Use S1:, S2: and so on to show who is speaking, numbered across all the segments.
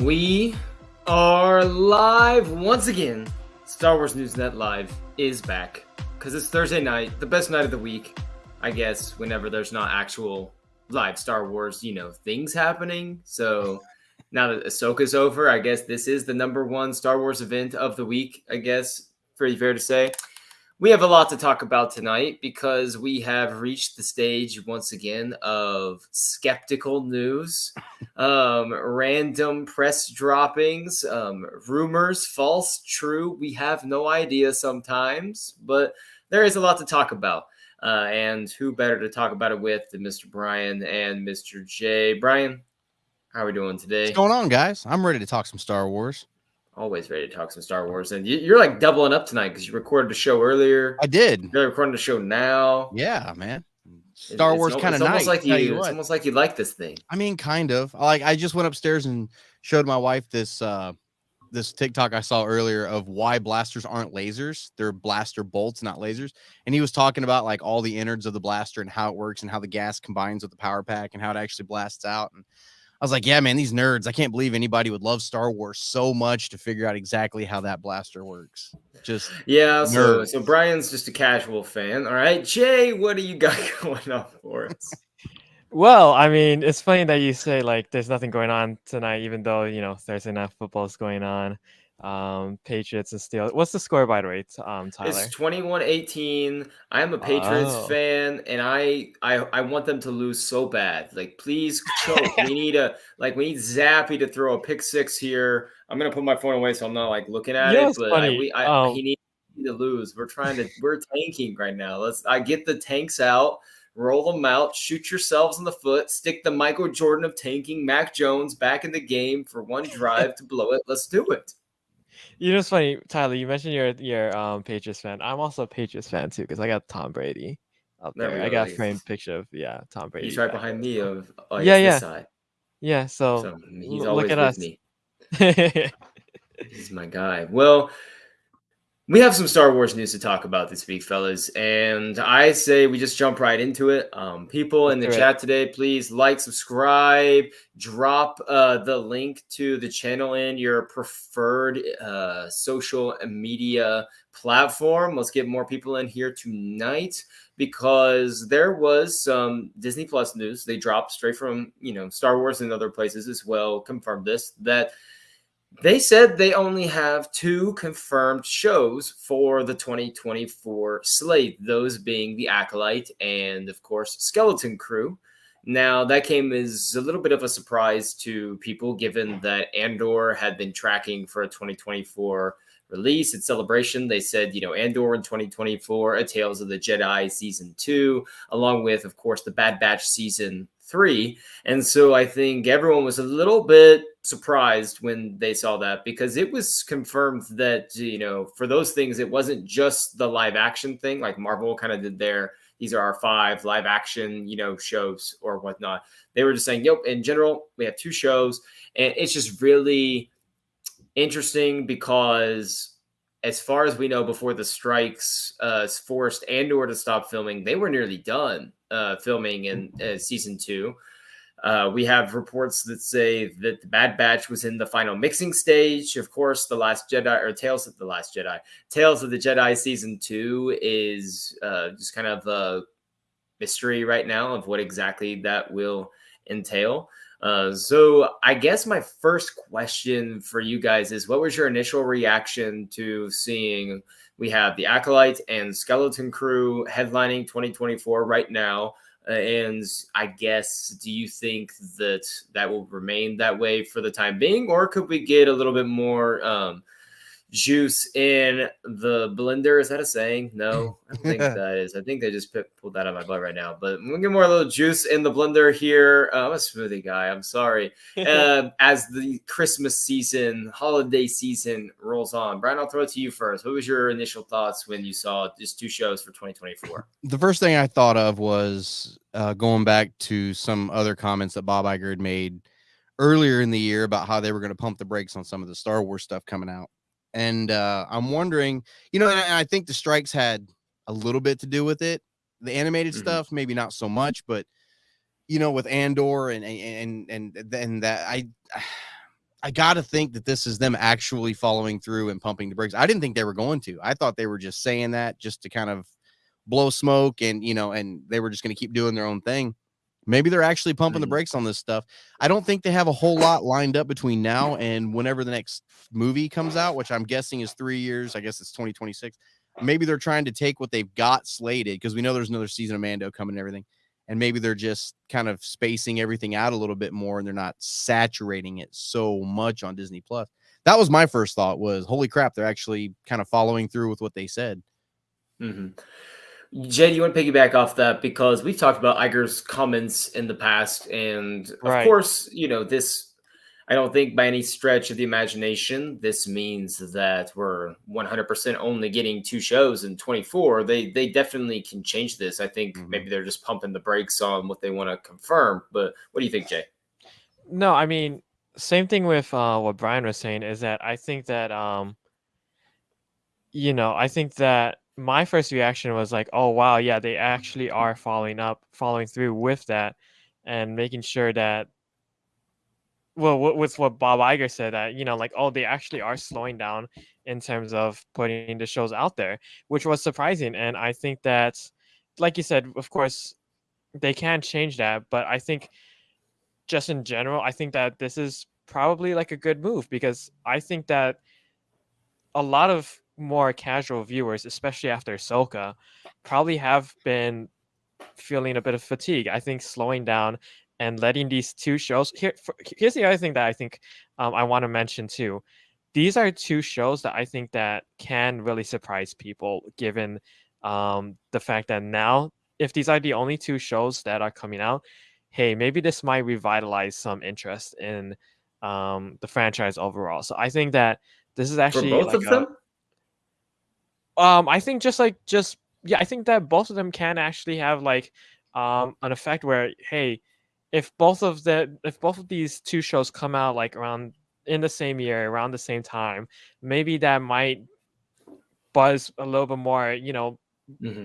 S1: We are live once again. Star Wars News Net Live is back because it's Thursday night, the best night of the week, I guess, whenever there's not actual live Star Wars, things happening. So now that Ahsoka's over, I guess this is the number one Star Wars event of the week, I guess. Pretty fair to say. We have a lot to talk about tonight because we have reached the stage once again of skeptical news, random press droppings, rumors, false, true. We have no idea sometimes, but there is a lot to talk about. And who better to talk about it with than Mr. Brian and Mr. Jay. Brian, how are we doing today?
S2: What's going on, guys? I'm ready to talk some Star Wars.
S1: Always ready to talk some Star Wars. And you're like doubling up tonight because you recorded a show earlier.
S2: I did.
S1: You're recording the show now.
S2: Yeah, man. Star Wars kind of nice.
S1: It's almost like you like this thing.
S2: I mean, kind of. I just went upstairs and showed my wife this this TikTok I saw earlier of why blasters aren't lasers. They're blaster bolts, not lasers. And he was talking about like all the innards of the blaster and how it works and how the gas combines with the power pack and how it actually blasts out. And I was like, yeah, man, these nerds, I can't believe anybody would love Star Wars so much to figure out exactly how that blaster works. Just
S1: so Brian's just a casual fan. All right, Jay, what do you got going on for us?
S3: Well, I mean, it's funny that you say like there's nothing going on tonight, even though Thursday night football is going on. Patriots and Steelers. What's the score, by the way, Tyler?
S1: It's 21-18. I'm a Patriots fan, and I want them to lose so bad. Like, please choke. we need Zappy to throw a pick six here. I'm gonna put my phone away so I'm not like looking at it. But he needs to lose. We're tanking right now. I get the tanks out. Roll them out, shoot yourselves in the foot, stick the Michael Jordan of tanking, Mac Jones, back in the game for one drive to blow it. Let's do it.
S3: It's funny, Tyler, you mentioned you're Patriots fan. I'm also a Patriots fan too because I got Tom Brady up there. I got a framed picture of Tom Brady.
S1: He's right behind me
S3: this
S1: side.
S3: Yeah, so
S1: he's always with
S3: us.
S1: Me. He's my guy. Well, we have some Star Wars news to talk about this week, fellas, and I say we just jump right into it. People in the chat today, please like, subscribe, drop the link to the channel in your preferred social media platform. Let's get more people in here tonight because there was some Disney Plus news. They dropped straight from Star Wars and other places as well. Confirmed this that. They said they only have 2 confirmed shows for the 2024 slate, those being The Acolyte and, of course, Skeleton Crew. Now, that came as a little bit of a surprise to people, given that Andor had been tracking for a 2024 release. At Celebration, they said, Andor in 2024, A Tales of the Jedi Season 2, along with, of course, The Bad Batch Season 3. And so I think everyone was a little bit surprised when they saw that because it was confirmed that, for those things, it wasn't just the live action thing like Marvel kind of did these are our 5 live action, shows or whatnot. They were just saying, in general, we have 2 shows. And it's just really interesting because as far as we know, before the strikes forced Andor to stop filming, they were nearly done filming in season 2. We have reports that say that the Bad Batch was in the final mixing stage. Of course, The Last Jedi or Tales of the Jedi Season 2 is just kind of a mystery right now of what exactly that will entail. So I guess my first question for you guys is, what was your initial reaction to seeing we have The Acolyte and Skeleton Crew headlining 2024 right now? And I guess, do you think that will remain that way for the time being, or could we get a little bit more juice in the blender? Is that a saying? No, I don't think that is. I think they just pulled that out of my butt right now. But we'll get more a little juice in the blender here. I'm a smoothie guy. I'm sorry. As the Christmas season, holiday season rolls on. Brian, I'll throw it to you first. What was your initial thoughts when you saw just 2 shows for 2024?
S2: The first thing I thought of was going back to some other comments that Bob Iger had made earlier in the year about how they were going to pump the brakes on some of the Star Wars stuff coming out. And I'm wondering, and I think the strikes had a little bit to do with it. The animated stuff, maybe not so much, but with Andor and that I got to think that this is them actually following through and pumping the brakes. I didn't think they were going to. I thought they were just saying that just to kind of blow smoke and, and they were just going to keep doing their own thing. Maybe they're actually pumping the brakes on this stuff. I don't think they have a whole lot lined up between now and whenever the next movie comes out, which I'm guessing is 3 years. I guess it's 2026. Maybe they're trying to take what they've got slated, because we know there's another season of Mando coming and everything. And maybe they're just kind of spacing everything out a little bit more, and they're not saturating it so much on Disney Plus. That was my first thought, was holy crap, they're actually kind of following through with what they said.
S1: Jay, do you want to piggyback off that? Because we've talked about Iger's comments in the past, and of course, this, I don't think by any stretch of the imagination, this means that we're 100% only getting 2 shows in 24. They definitely can change this. I think maybe they're just pumping the brakes on what they want to confirm. But what do you think, Jay?
S3: No, I mean, same thing with what Brian was saying, is that I think that, I think that my first reaction was like, oh, wow, yeah, they actually are following through with that and making sure that, well, with what Bob Iger said, that, like, oh, they actually are slowing down in terms of putting the shows out there, which was surprising. And I think that, like you said, of course, they can change that. But I think just in general, I think that this is probably like a good move, because I think that a lot of more casual viewers, especially after Ahsoka, probably have been feeling a bit of fatigue. I think slowing down and letting these 2 shows here's the other thing that I think I want to mention too. These are 2 shows that I think that can really surprise people, given the fact that now, if these are the only 2 shows that are coming out, hey, maybe this might revitalize some interest in the franchise overall. So I think that this is actually
S1: for both of them.
S3: I think I think that both of them can actually have like an effect where, hey, if both of these 2 shows come out like around in the same year, around the same time, maybe that might buzz a little bit more,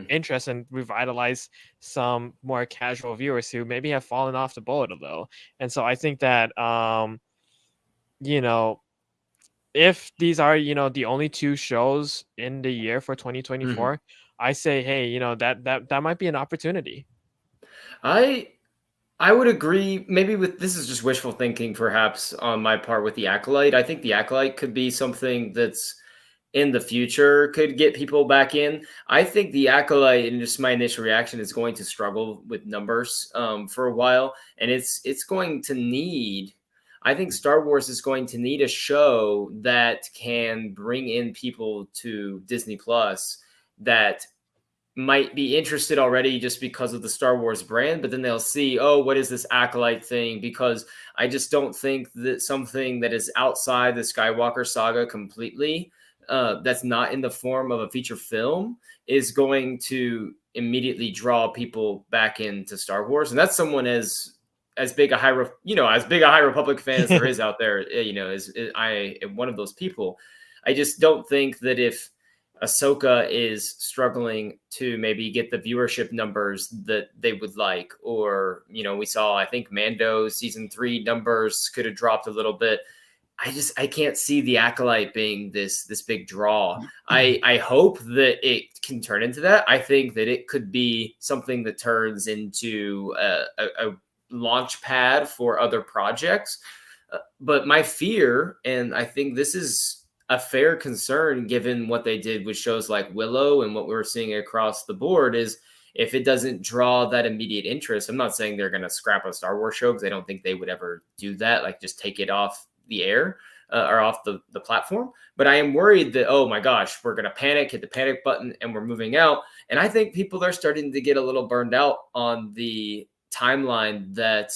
S3: interest, and revitalize some more casual viewers who maybe have fallen off the boat a little. And so I think that if these are, the only 2 shows in the year for 2024, I say, hey, that might be an opportunity.
S1: I would agree. Maybe with this is just wishful thinking, perhaps on my part with the Acolyte. I think the Acolyte could be something that's in the future could get people back in. I think the Acolyte, and just my initial reaction, is going to struggle with numbers for a while, and it's going to need. I think Star Wars is going to need a show that can bring in people to Disney Plus that might be interested already just because of the Star Wars brand, but then they'll see, oh, what is this Acolyte thing? Because I just don't think that something that is outside the Skywalker saga completely, that's not in the form of a feature film, is going to immediately draw people back into Star Wars. And that's someone as big a High Republic fan as there is out there, I am one of those people. I just don't think that if Ahsoka is struggling to maybe get the viewership numbers that they would like, or, we saw, I think Mando season 3 numbers could have dropped a little bit. I can't see the Acolyte being this big draw. I hope that it can turn into that. I think that it could be something that turns into a launch pad for other projects. But my fear, and I think this is a fair concern given what they did with shows like Willow and what we're seeing across the board, is if it doesn't draw that immediate interest. I'm not saying they're going to scrap a Star Wars show, because I don't think they would ever do that, like just take it off the air or off the platform. But I am worried that, oh my gosh, we're going to panic, hit the panic button, and we're moving out. And I think people are starting to get a little burned out on the timeline that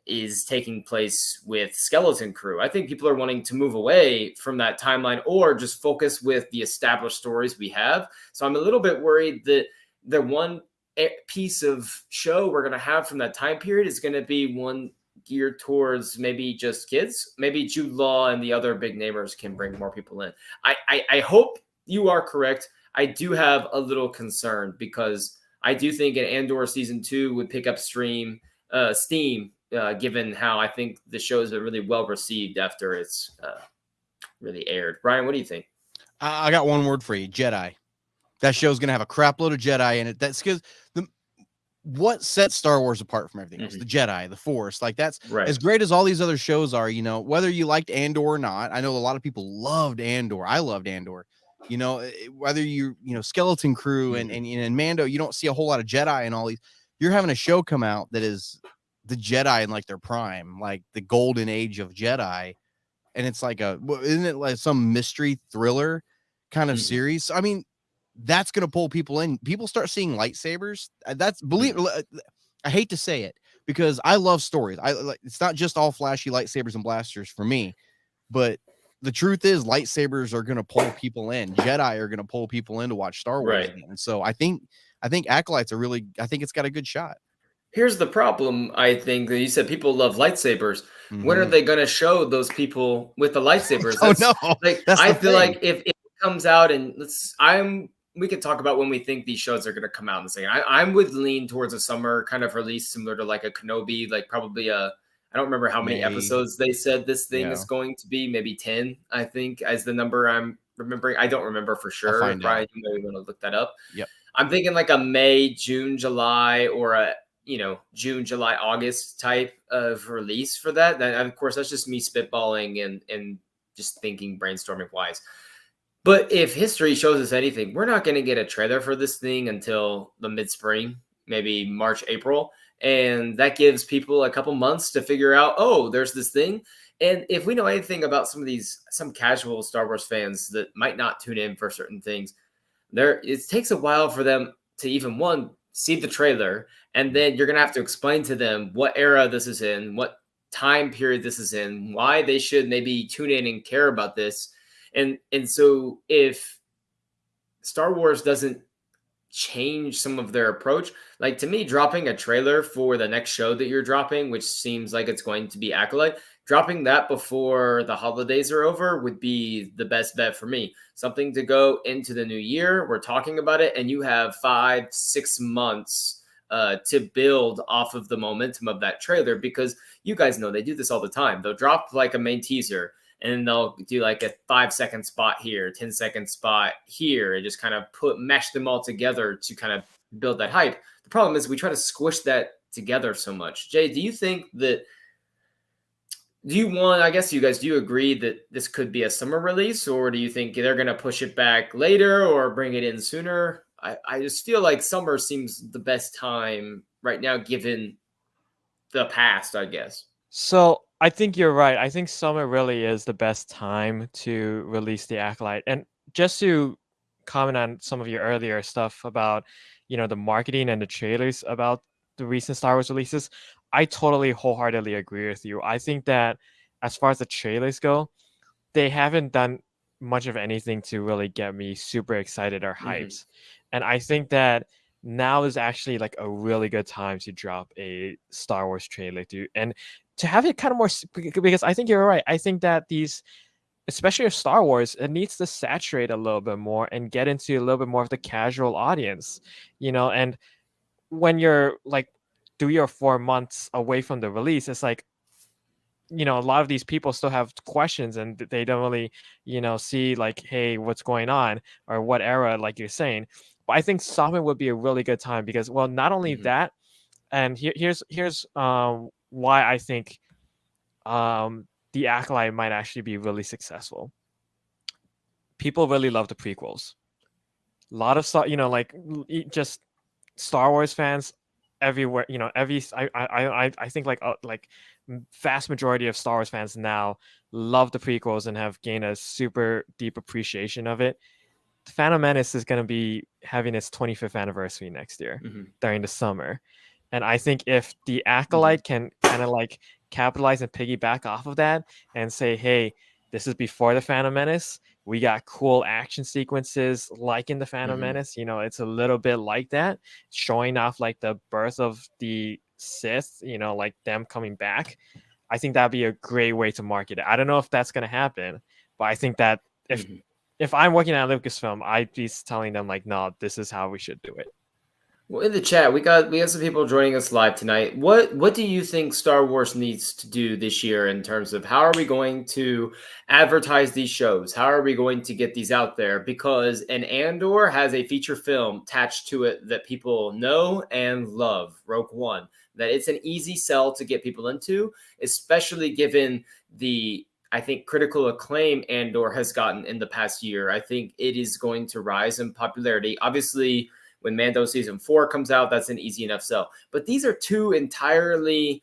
S1: is taking place with Skeleton Crew. I think people are wanting to move away from that timeline or just focus with the established stories we have. So I'm a little bit worried that the one piece of show we're going to have from that time period is going to be one geared towards maybe just kids. Maybe Jude Law and the other big namers can bring more people in. I hope you are correct. I do have a little concern, because I do think an Andor season 2 would pick up steam given how I think the show has been really well received after it's really aired. Brian, what do you think?
S2: I got one word for you: Jedi. That show's gonna have a crap load of Jedi in it. That's because what sets Star Wars apart from everything else? The Jedi, the Force. Like, that's
S1: right.
S2: As great as all these other shows are, you know, whether you liked Andor or not. I know a lot of people loved Andor. I loved Andor. You know, whether you know, Skeleton Crew and Mando, you don't see a whole lot of Jedi and all these. You're having a show come out that is the Jedi in like their prime, like the golden age of Jedi. And it's like isn't it like some mystery thriller kind of series? I mean, that's going to pull people in. People start seeing lightsabers. I hate to say it because I love stories. It's not just all flashy lightsabers and blasters for me, but the truth is lightsabers are going to pull people in. Jedi are going to pull people in to watch Star Wars again. And so I think Acolytes I think it's got a good shot.
S1: Here's the problem. I think that you said people love lightsabers. When are they going to show those people with the lightsabers? I feel like if it comes out and we can talk about when we think these shows are going to come out in a second. I would lean towards a summer kind of release, similar to like a Kenobi, like probably I don't remember how many episodes they said this thing is going to be. Maybe 10, I think, as the number I'm remembering. I don't remember for sure. Brian, you may want to look that up.
S2: Yep.
S1: I'm thinking like a May, June, July, or a June, July, August type of release for that. And of course, that's just me spitballing and just thinking, brainstorming wise. But if history shows us anything, we're not going to get a trailer for this thing until the mid-spring, maybe March, April. And that gives people a couple months to figure out, oh, there's this thing. And if we know anything about some casual Star Wars fans that might not tune in for certain things, it takes a while for them to even, see the trailer. And then you're going to have to explain to them what era this is in, what time period this is in, why they should maybe tune in and care about this. And so if Star Wars doesn't change some of their approach, like to me, dropping a trailer for the next show that you're dropping, which seems like it's going to be Acolyte, dropping that before the holidays are over would be the best bet for me. Something to go into the new year. We're talking about it, and you have 5-6 months to build off of the momentum of that trailer, because you guys know they do this all the time. They'll drop like a main teaser, and they'll do like a 5-second spot here, 10-second spot here, and just kind of mesh them all together to kind of build that hype. The problem is we try to squish that together so much. Jay, do you think that, I guess you guys, do you agree that this could be a summer release, or do you think they're going to push it back later or bring it in sooner? I just feel like summer seems the best time right now, given the past, I guess.
S3: So I think you're right. I think summer really is the best time to release the Acolyte. And just to comment on some of your earlier stuff about, the marketing and the trailers about the recent Star Wars releases, I totally wholeheartedly agree with you. I think that as far as the trailers go, they haven't done much of anything to really get me super excited or hyped. And I think that now is actually like a really good time to drop a Star Wars trailer and to have it kind of more, because I think you're right. I think that especially with Star Wars, it needs to saturate a little bit more and get into a little bit more of the casual audience, and when you're like 3 or 4 months away from the release, it's like, a lot of these people still have questions and they don't really, see like, hey, what's going on or what era, like you're saying. But I think summer would be a really good time because, well, not only that, and here's why I think the Acolyte might actually be really successful. People really love the prequels. A lot of stuff, just Star Wars fans everywhere. I think like vast majority of Star Wars fans now love the prequels and have gained a super deep appreciation of it. The Phantom Menace is going to be having its 25th anniversary next year during the summer. And I think if the Acolyte can kind of like capitalize and piggyback off of that and say, hey, this is before the Phantom Menace. We got cool action sequences like in the Phantom Menace. It's a little bit like that, showing off like the birth of the Sith, like them coming back. I think that'd be a great way to market it. I don't know if that's going to happen, but I think that if I'm working at Lucasfilm, I'd be telling them like, no, this is how we should do it.
S1: Well, in the chat, we got some people joining us live tonight. What do you think Star Wars needs to do this year in terms of how are we going to advertise these shows? How are we going to get these out there? Because an Andor has a feature film attached to it that people know and love, Rogue One. That it's an easy sell to get people into, especially given the I think critical acclaim Andor has gotten in the past year. I think it is going to rise in popularity. Obviously, when Mando season 4 comes out, that's an easy enough sell. But these are two entirely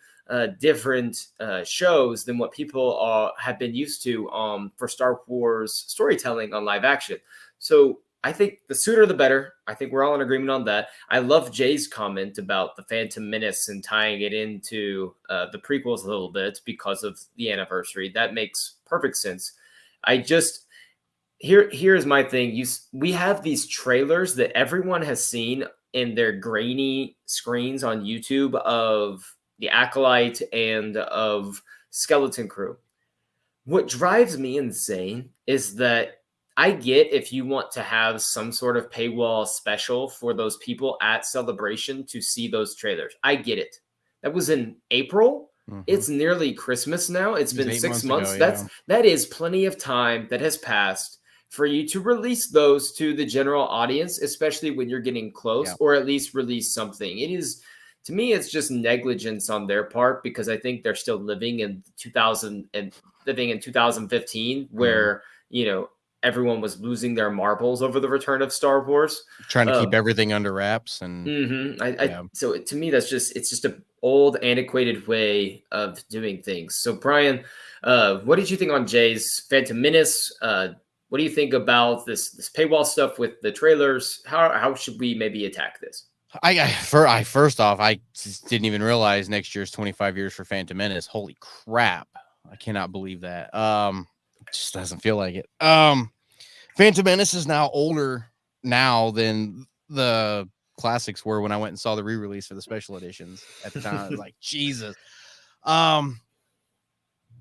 S1: different shows than what people have been used to for Star Wars storytelling on live action. So I think the sooner the better. I think we're all in agreement on that. I love Jay's comment about the Phantom Menace and tying it into the prequels a little bit because of the anniversary. That makes perfect sense. I just here's my thing. We have these trailers that everyone has seen in their grainy screens on YouTube of the Acolyte and of Skeleton Crew. What drives me insane is that I get if you want to have some sort of paywall special for those people at Celebration to see those trailers. I get it. That was in April. Mm-hmm. It's nearly Christmas now. It's been 6 months. Ago, that is plenty of time that has passed for you to release those to the general audience, especially when you're getting close, or at least release something. It is, to me, it's just negligence on their part because I think they're still living in 2015, where everyone was losing their marbles over the return of Star Wars,
S2: trying to keep everything under wraps. And
S1: so to me, it's just an old, antiquated way of doing things. So Brian, what did you think on Jay's Phantom Menace? What do you think about this paywall stuff with the trailers? How should we maybe attack this?
S2: First off, I just didn't even realize next year's 25 years for Phantom Menace. Holy crap. I cannot believe that. It just doesn't feel like it. Phantom Menace is now older now than the classics were when I went and saw the re-release for the special editions at the time. I was like, Jesus. No,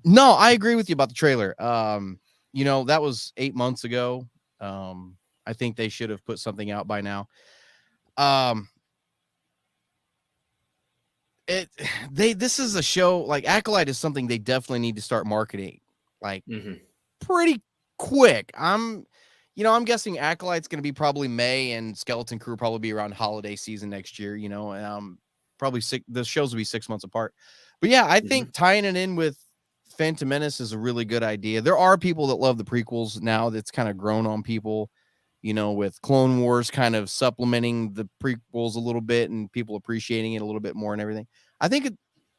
S2: I agree with you about the trailer. That was 8 months ago. I think they should have put something out by now. This is a show like Acolyte is something they definitely need to start marketing like pretty quick. I'm guessing Acolyte's going to be probably May and Skeleton Crew probably be around holiday season next year, probably the shows will be 6 months apart. But yeah, I think tying it in with Phantom Menace is a really good idea. There are people that love the prequels now. That's kind of grown on people, with Clone Wars kind of supplementing the prequels a little bit and people appreciating it a little bit more and everything. I think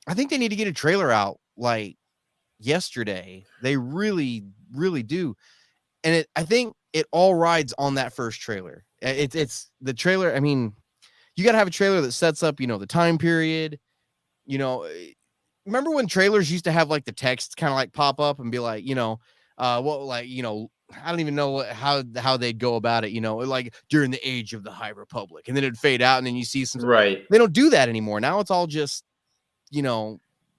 S2: they need to get a trailer out like yesterday. They really, really do. And I think it all rides on that first trailer. It's the trailer. I mean, you got to have a trailer that sets up, the time period, remember when trailers used to have like the text kind of like pop up and be like, I don't even know how they'd go about it, like during the age of the High Republic, and then it'd fade out and then you see some,
S1: right.
S2: They don't do that anymore. Now it's all just,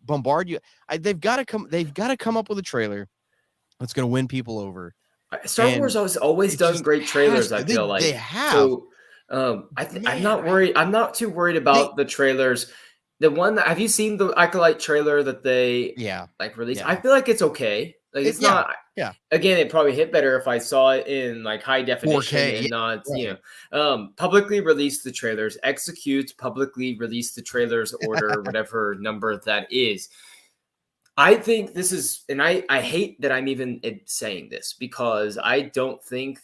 S2: bombard you. They've got to come up with a trailer that's going to win people over.
S1: Star Wars has always done great trailers. I feel like
S2: they have.
S1: So I'm not worried. I'm not too worried about the trailers. The one have you seen the Acolyte trailer that they released? Yeah. I feel like it's okay. Like it's not.
S2: Yeah.
S1: Again, it probably hit better if I saw it in like high definition 4K, and not publicly release the trailers. Execute publicly release the trailers order whatever number that is. I think this is, and I hate that I'm even saying this because I don't think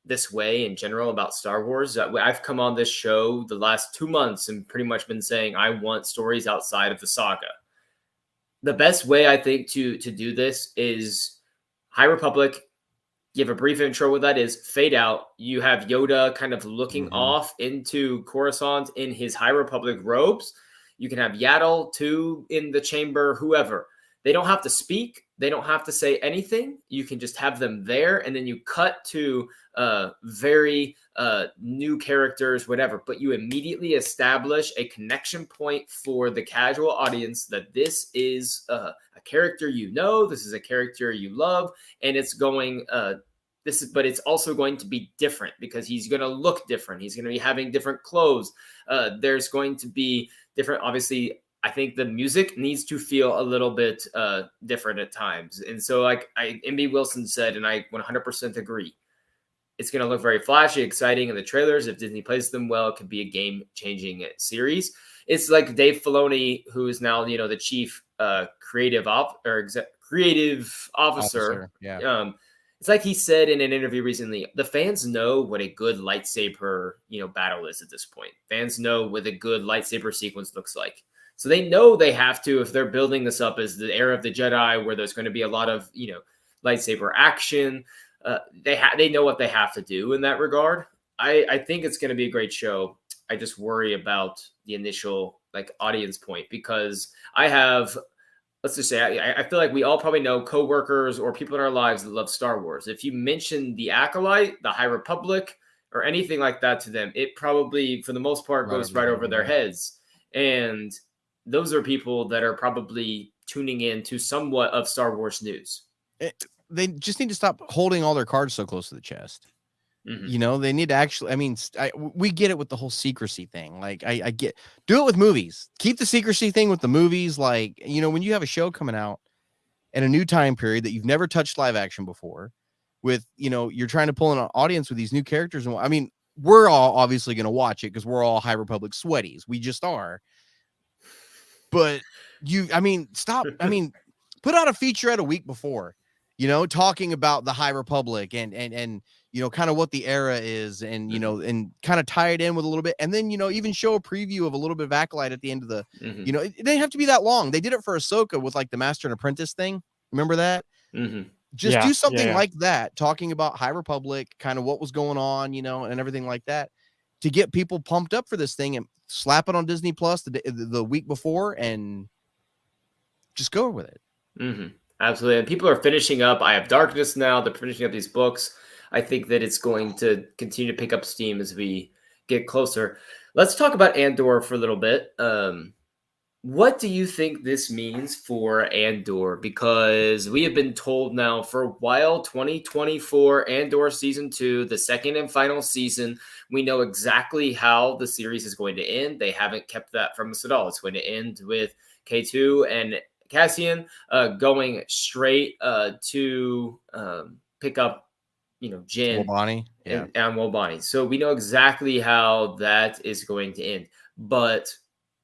S1: this way in general about Star Wars. I've come on this show the last 2 months and pretty much been saying I want stories outside of the saga. The best way I think to do this is High Republic, give a brief intro what that is, fade out. You have Yoda kind of looking off into Coruscant in his High Republic robes. You can have Yaddle too in the chamber, whoever. They don't have to speak. They don't have to say anything. You can just have them there, and then you cut to very new characters, whatever. But you immediately establish a connection point for the casual audience that this is a character this is a character you love, and it's going but it's also going to be different because he's going to look different. He's going to be having different clothes. There's going to be different, obviously. I think the music needs to feel a little bit different at times. And so like MB Wilson said, and I 100% agree, it's going to look very flashy, exciting in the trailers. If Disney plays them well, it could be a game-changing series. It's like Dave Filoni, who is now, the chief creative officer.
S2: Yeah.
S1: It's like he said in an interview recently, the fans know what a good lightsaber, battle is at this point. Fans know what a good lightsaber sequence looks like. So they know they have to, if they're building this up as the era of the Jedi, where there's going to be a lot of, lightsaber action. They know what they have to do in that regard. I think it's going to be a great show. I just worry about the initial audience point because let's just say, I feel like we all probably know coworkers or people in our lives that love Star Wars. If you mention the Acolyte, the High Republic, or anything like that to them, it probably, for the most part, goes right over their heads. And those are people that are probably tuning in to somewhat of Star Wars news.
S2: They just need to stop holding all their cards so close to the chest.
S1: Mm-hmm.
S2: They need to actually, we get it with the whole secrecy thing. Like I get, do it with movies, keep the secrecy thing with the movies. Like, when you have a show coming out in a new time period that you've never touched live action before with, you're trying to pull in an audience with these new characters. And we're all obviously going to watch it because we're all High Republic sweaties. We just are. But stop. Put out a featurette a week before, talking about the High Republic and kind of what the era is and, and kind of tie it in with a little bit. And then, even show a preview of a little bit of Acolyte at the end of the, it didn't have to be that long. They did it for Ahsoka with the Master and Apprentice thing. Remember that? Just do something like that, talking about High Republic, kind of what was going on, and everything like that to get people pumped up for this thing and slap it on Disney Plus the week before and just go with it.
S1: Absolutely. And people are finishing up Eye of Darkness now. They're finishing up these books. I think that it's going to continue to pick up steam as we get closer. Let's talk about Andor for a little bit. What do you think this means for Andor? Because we have been told now for a while, 2024 Andor Season 2, the second and final season, we know exactly how the series is going to end. They haven't kept that from us at all. It's going to end with K2 and Cassian going straight to pick up Jin
S2: Wobani.
S1: and Wobani. So we know exactly how that is going to end. But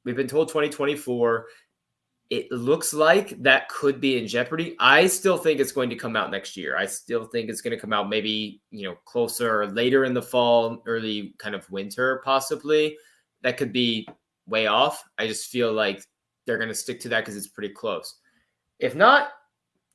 S1: we've been told 2024. It looks like that could be in jeopardy. I still think it's going to come out next year. I still think it's going to come out maybe, closer later in the fall, early kind of winter, possibly. That could be way off. I just feel like they're going to stick to that because it's pretty close. If not,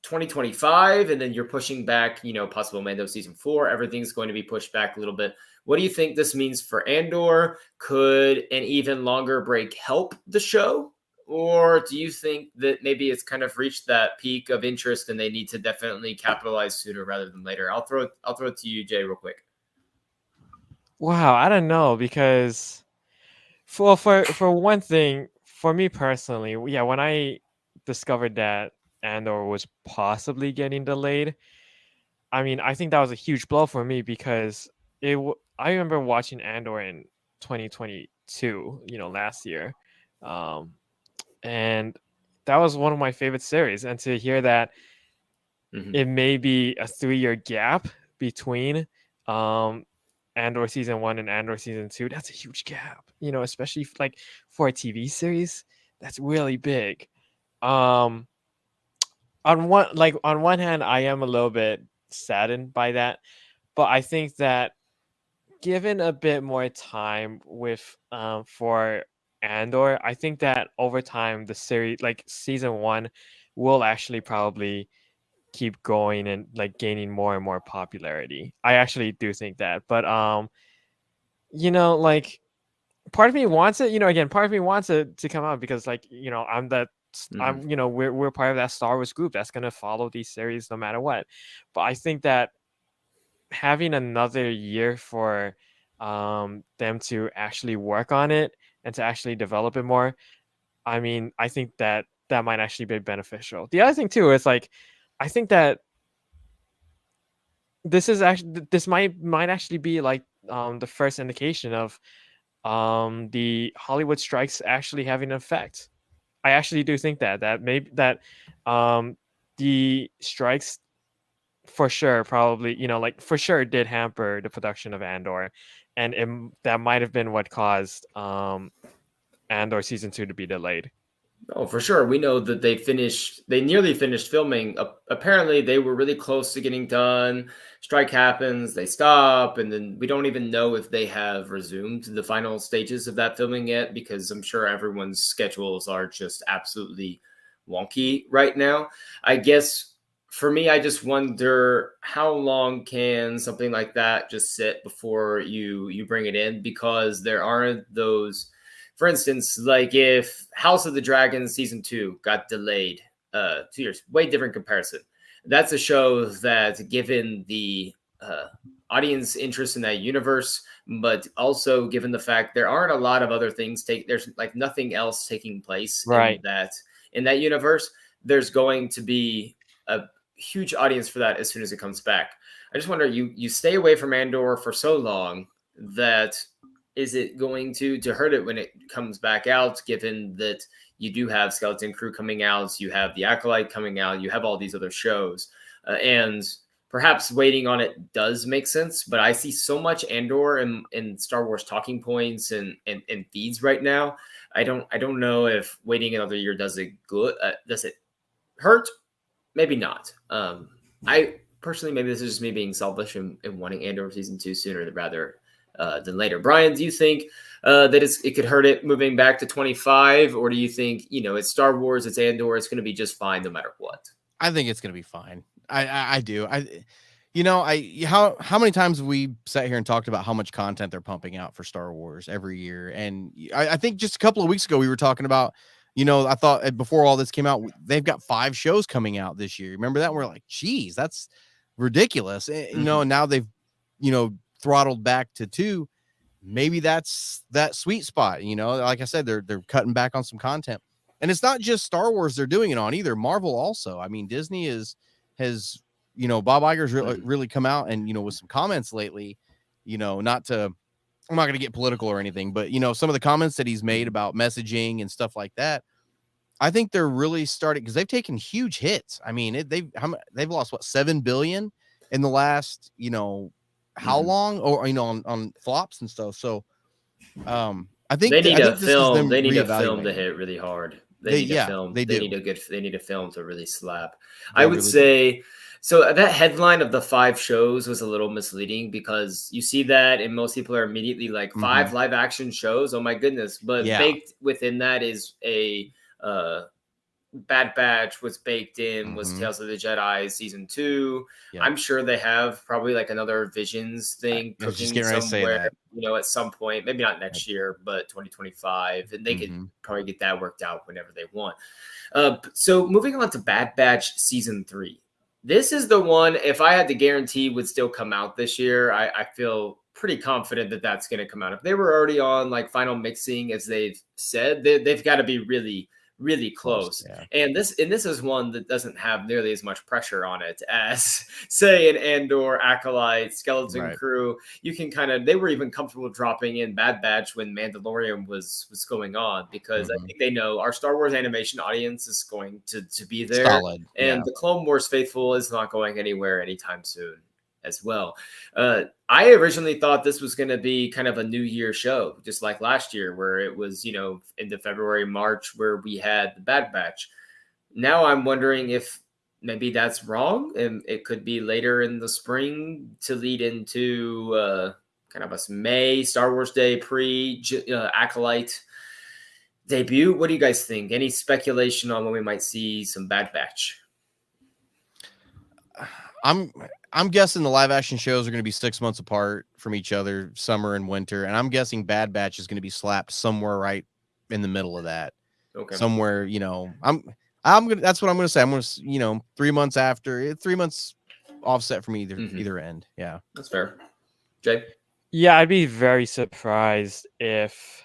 S1: 2025, and then you're pushing back, possible Mando season 4. Everything's going to be pushed back a little bit. What do you think this means for Andor? Could an even longer break help the show? Or do you think that maybe it's kind of reached that peak of interest and they need to definitely capitalize sooner rather than later? I'll throw it to you, Jay, real quick.
S3: Wow, I don't know, because for one thing, for me personally, when I discovered that Andor was possibly getting delayed, I think that was a huge blow for me because I remember watching Andor in 2022, last year, and that was one of my favorite series. And to hear that it may be a 3-year gap between Andor season 1 and Andor season 2, that's a huge gap, especially for a TV series. That's really big. On one hand, I am a little bit saddened by that, but I think that given a bit more time with for Andor, I think that over time the series, season 1, will actually probably keep going and gaining more and more popularity. I actually do think that, but part of me wants it, again, part of me wants it to come out because we're part of that Star Wars group that's going to follow these series no matter what. But I think that having another year for them to actually work on it and to actually develop it more, I think that might actually be beneficial. The other thing too is I think that this might actually be like the first indication of the Hollywood strikes actually having an effect. I actually do think that maybe that the strikes for sure probably like for sure did hamper the production of Andor, and that might have been what caused Andor season 2 to be delayed.
S1: Oh, for sure. We know that they nearly finished filming. Apparently, they were really close to getting done. Strike happens, they stop, and then we don't even know if they have resumed the final stages of that filming yet, because I'm sure everyone's schedules are just absolutely wonky right now. I guess for me, I just wonder how long can something like that just sit before you bring it in, because there aren't those. For instance, like if House of the Dragon season 2 got delayed 2 years, way different comparison. That's a show that, given the audience interest in that universe, but also given the fact there aren't a lot of other things there's like nothing else taking place
S3: Right.
S1: in that universe. There's going to be a huge audience for that as soon as it comes back. I just wonder, you stay away from Andor for so long that is it going to hurt it when it comes back out, given that you do have Skeleton Crew coming out, you have the Acolyte coming out, you have all these other shows, and perhaps waiting on it does make sense. But I see so much Andor in Star Wars talking points and feeds right now. I don't know if waiting another year does it good. Does it hurt? Maybe not. I personally, maybe this is just me being selfish and wanting Andor season 2 sooner rather than later. Brian, do you think that it could hurt it moving back to 25, or do you think it's Star Wars, it's Andor, it's going to be just fine no matter what?
S2: I think it's going to be fine. I do. How many times have we sat here and talked about how much content they're pumping out for Star Wars every year? And I think just a couple of weeks ago we were talking about, I thought before all this came out, they've got 5 shows coming out this year. Remember that? And we're like, geez, that's ridiculous. And now they've, throttled back to 2. Maybe that's that sweet spot. Like I said, they're cutting back on some content, and it's not just Star Wars they're doing it on either. Marvel also. I mean, Disney has Bob Iger's really come out and with some comments lately. I'm not going to get political or anything, but some of the comments that he's made about messaging and stuff like that, I think they're really starting, because they've taken huge hits. I mean, they've lost what, $7 billion in the last how long, or on flops and stuff. So I think
S1: they need a film.
S2: They
S1: need a film to hit really hard. They need a film. They need a film to really slap. I would say. So that headline of the 5 shows was a little misleading, because you see that and most people are immediately like 5 live action shows. Oh my goodness. But baked within that is a Bad Batch was baked in, was Tales of the Jedi season 2. Yep. I'm sure they have probably like another Visions thing cooking somewhere, at some point, maybe not next year, but 2025. And they could probably get that worked out whenever they want. So moving on to Bad Batch season 3. This is the one, if I had to guarantee, would still come out this year. I feel pretty confident that that's going to come out. If they were already on like final mixing, as they've said, they've got to be really, really close. Yeah. And this is one that doesn't have nearly as much pressure on it as, say, an Andor, Acolyte, Skeleton Crew. You can they were even comfortable dropping in Bad Batch when Mandalorian was going on, because I think they know our Star Wars animation audience is going to be there.
S2: Solid.
S1: And the Clone Wars faithful is not going anywhere anytime soon as well. I originally thought this was going to be kind of a New Year show, just like last year, where it was, into February, March, where we had the Bad Batch. Now I'm wondering if maybe that's wrong, and it could be later in the spring to lead into kind of a May Star Wars Day Acolyte debut. What do you guys think? Any speculation on when we might see some Bad Batch?
S2: I'm guessing the live action shows are going to be 6 months apart from each other, summer and winter, and I'm guessing Bad Batch is going to be slapped somewhere right in the middle of that. Okay. Somewhere, I'm gonna. That's what I'm going to say. I'm going to, 3 months after, 3 months offset from either end. Yeah,
S1: that's fair. Jay?
S3: Yeah, I'd be very surprised if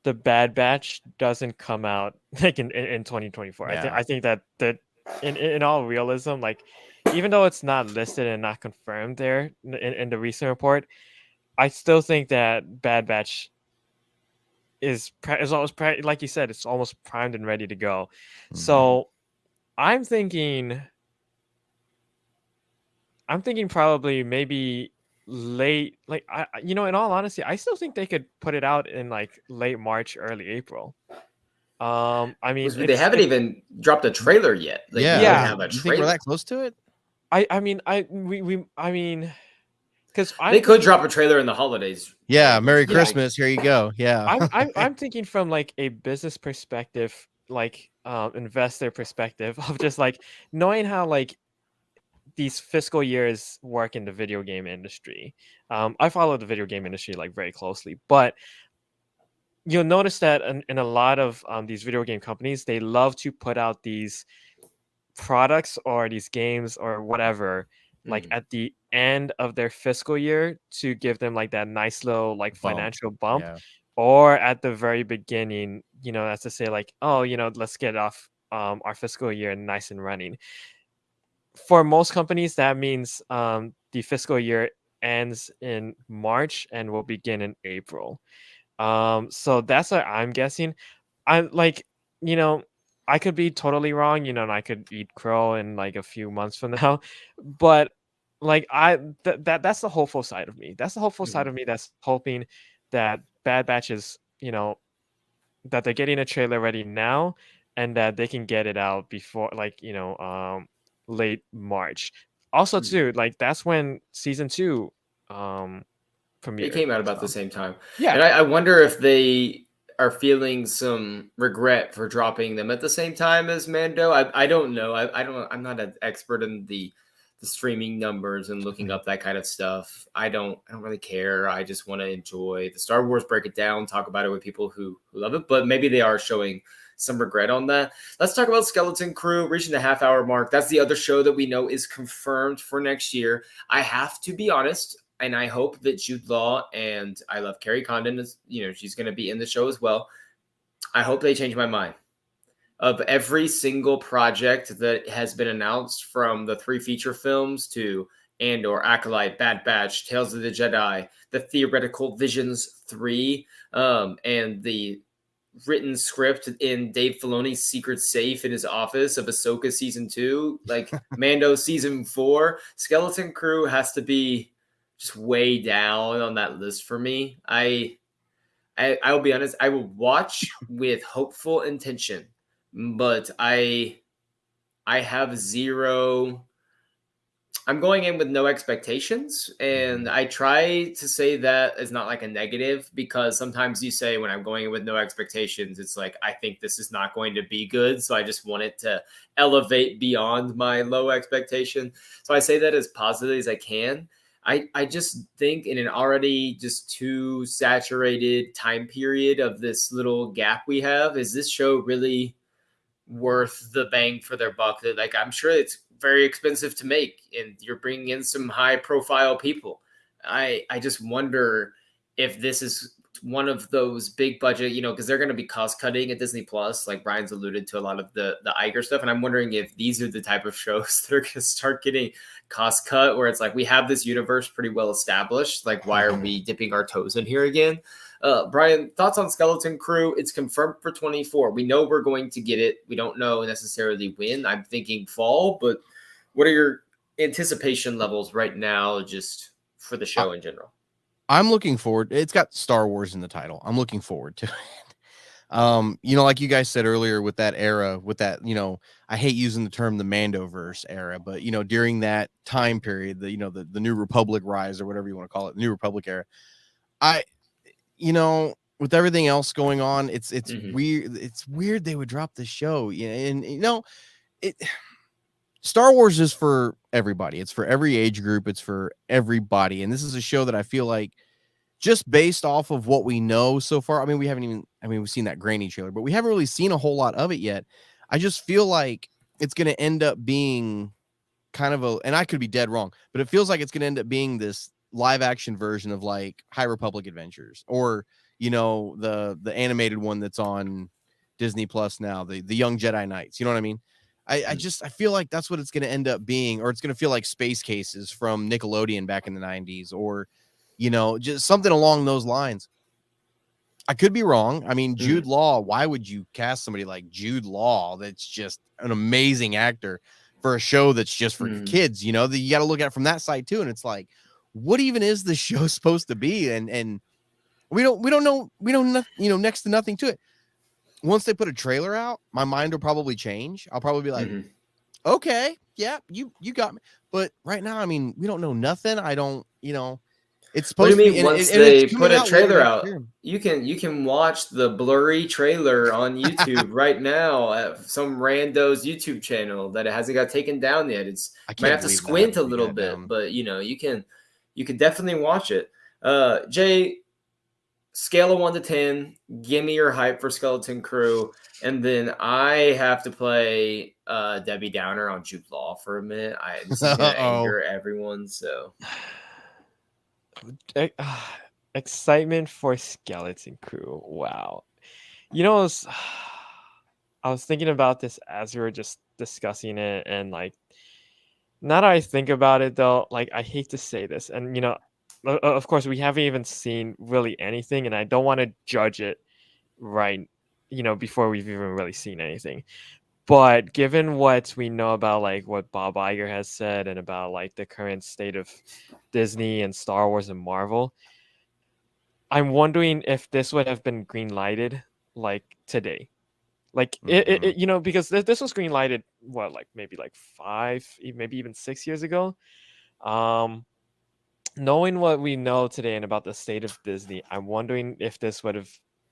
S3: the Bad Batch doesn't come out like in 2024. Yeah. I think that in all realism, like, even though it's not listed and not confirmed there in the recent report, I still think that Bad Batch is almost like you said, it's almost primed and ready to go. So I'm thinking probably maybe late, like in all honesty, I still think they could put it out in like late March, early April. I mean,
S1: they haven't even dropped a trailer yet. Like,
S2: yeah,
S1: we don't have a
S2: you
S1: trailer.
S2: think we're that close to it?
S3: I mean, because
S1: they could drop a trailer in the holidays.
S2: Yeah, Merry Christmas. Here you go. Yeah,
S3: I'm thinking from like a business perspective, like investor perspective of just like knowing how like these fiscal years work in the video game industry. I follow the video game industry like very closely, but you'll notice that in a lot of these video game companies, they love to put out these products or these games or whatever like at the end of their fiscal year to give them like that nice little like financial bump, or at the very beginning, that's to say like, oh, let's get off our fiscal year nice and running. For most companies, that means the fiscal year ends in March and will begin in April. So that's what I'm guessing. I'm like, I could be totally wrong, and I could eat crow in like a few months from now, but like that's the hopeful side of me. That's the hopeful side of me that's hoping that Bad Batch is, that they're getting a trailer ready now and that they can get it out before like, late March. Also too, like that's when season 2 premiered.
S1: It came out about the same time.
S3: Yeah.
S1: And I wonder if they are feeling some regret for dropping them at the same time as Mando. I don't know. I'm not an expert in the streaming numbers and looking up that kind of stuff. I don't really care. I just want to enjoy the Star Wars, break it down, talk about it with people who love it. But maybe they are showing some regret on that. Let's talk about Skeleton Crew reaching the half-hour mark. That's the other show that we know is confirmed for next year. I have to be honest, and I hope that Jude Law, and I love Carrie Condon, she's going to be in the show as well. I hope they change my mind. Of every single project that has been announced, from the 3 feature films to Andor, Acolyte, Bad Batch, Tales of the Jedi, the Theoretical Visions 3, and the written script in Dave Filoni's secret safe in his office of Ahsoka season 2, like Mando season 4, Skeleton Crew has to be just way down on that list for me. I'll be honest, I will watch with hopeful intention, but I have zero. I'm going in with no expectations, and I try to say that as not like a negative, because sometimes you say when I'm going in with no expectations, it's like I think this is not going to be good, so I just want it to elevate beyond my low expectation. So I say that as positively as I can. I just think in an already just too saturated time period of this little gap we have, is this show really worth the bang for their buck? That, like, I'm sure it's very expensive to make, and you're bringing in some high profile people. I just wonder if this is one of those big budget, because they're going to be cost cutting at Disney Plus, like Brian's alluded to a lot of the Iger stuff. And I'm wondering if these are the type of shows that are going to start getting cost cut, where it's like, we have this universe pretty well established. Like, why are we dipping our toes in here again? Brian, thoughts on Skeleton Crew? It's confirmed for 24. We know we're going to get it. We don't know necessarily when. I'm thinking fall, but what are your anticipation levels right now just for the show in general?
S2: I'm looking forward. It's got Star Wars in the title. I'm looking forward to it. Like you guys said earlier, with that era, with that, I hate using the term the Mandoverse era, but during that time period, the New Republic rise, or whatever you want to call it, the New Republic era, with everything else going on, it's weird. It's weird they would drop the show. Star Wars is for everybody. It's for every age group. It's for everybody. And this is a show that I feel like, just based off of what we know so far, we've seen that grainy trailer, but we haven't really seen a whole lot of it yet. I just feel like it's going to end up being kind of and I could be dead wrong, but it feels like it's going to end up being this live action version of like High Republic Adventures, or, the animated one that's on Disney Plus now, the Young Jedi Knights. You know what I mean? I feel like that's what it's going to end up being, or it's going to feel like Space Cases from Nickelodeon back in the 90s, or, just something along those lines. I could be wrong. I mean, Jude Law, why would you cast somebody like Jude Law that's just an amazing actor for a show that's just for kids? You got to look at it from that side too. And it's like, what even is the show supposed to be? And we don't know. We don't know, next to nothing to it. Once they put a trailer out, my mind will probably change. I'll probably be like, okay, yeah, you got me. But right now, I mean, we don't know nothing. I don't, it's supposed
S1: to be. Once they put a trailer out, you can watch the blurry trailer on YouTube right now at some rando's YouTube channel that it hasn't got taken down yet. It's might have to squint a little bit, but you can definitely watch it. Jay, scale of 1 to 10, give me your hype for Skeleton Crew, and then I have to play Debbie Downer on Jude Law for a minute. This is gonna anger everyone, so.
S3: Excitement for Skeleton Crew. Wow. I was thinking about this as we were just discussing it, and like, now that I think about it though, like, I hate to say this, and of course we haven't even seen really anything, and I don't want to judge it right, before we've even really seen anything. But given what we know about like what Bob Iger has said and about like the current state of Disney and Star Wars and Marvel, I'm wondering if this would have been green lighted like today, like because this was green lighted maybe like 5, maybe even 6 years ago. Knowing what we know today and about the state of Disney, I'm wondering if this would have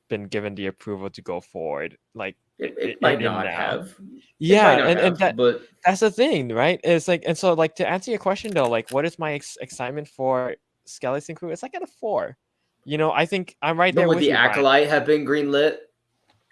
S3: been given the approval to go forward, like.
S1: It might not have.
S3: But that's the thing, right? It's like, and so like, to answer your question though, like, what is my excitement for Skeleton Crew? It's like at a 4. I think I'm right there.
S1: Would the Acolyte have been greenlit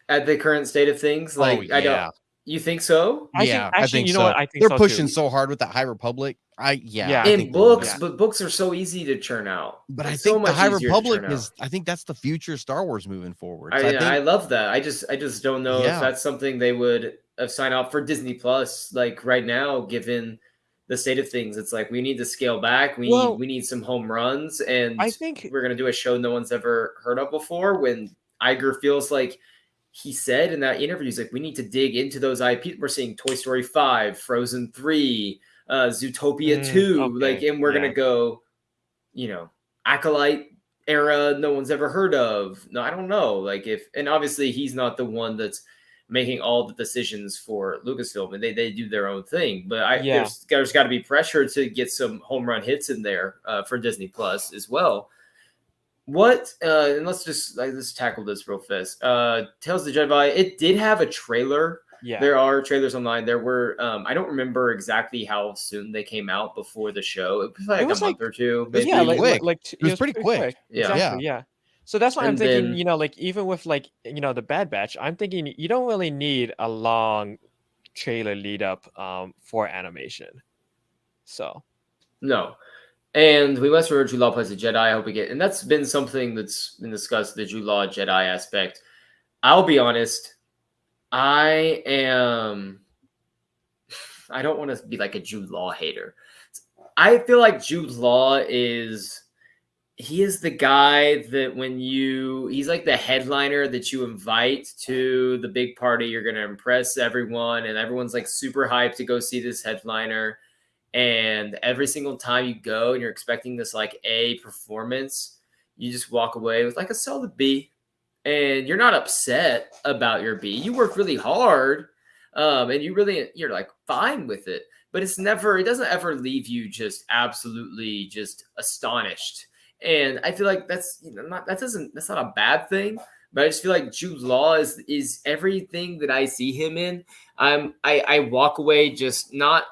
S1: at the current state of things? Like, I don't. You think so?
S2: I think so.
S3: What? I think
S2: they're pushing so hard with that High Republic.
S1: But books are so easy to churn out.
S2: But I think the High Republic I think that's the future of Star Wars moving forward.
S1: I love that. I just don't know if that's something they would sign off for Disney Plus. Like right now, given the state of things, it's like we need to scale back. We need some home runs, and
S3: I think
S1: we're gonna do a show no one's ever heard of before. When Iger feels like. He said in that interview, he's like, we need to dig into those IP. We're seeing Toy Story 5, Frozen 3, Zootopia 2. And we're going to go, Acolyte era no one's ever heard of. No, I don't know. And obviously he's not the one that's making all the decisions for Lucasfilm, and they do their own thing. But there's got to be pressure to get some home run hits in there for Disney Plus as well. What and let's tackle this real fast. Tales of the Jedi, it did have a trailer.
S3: Yeah,
S1: there are trailers online. There were I don't remember exactly how soon they came out before the show. It was like a month or two.
S2: It was pretty quick.
S3: Yeah. So that's why I'm thinking, even with the Bad Batch, I'm thinking you don't really need a long trailer lead up for animation. So
S1: no. And we went through Jude Law plays a Jedi. I hope we get, and that's been something that's been discussed, the Jude Law Jedi aspect. I'll be honest, I don't want to be like a Jude Law hater. I feel like Jude Law is the guy that he's like the headliner that you invite to the big party. You're going to impress everyone, and everyone's like super hyped to go see this headliner. And every single time you go and you're expecting this like A performance, you just walk away with like a solid B. And you're not upset about your B. You worked really hard, and you're like fine with it. But it doesn't ever leave you just absolutely just astonished. And I feel like that's not a bad thing. But I just feel like Jude Law is everything that I see him in. I walk away just not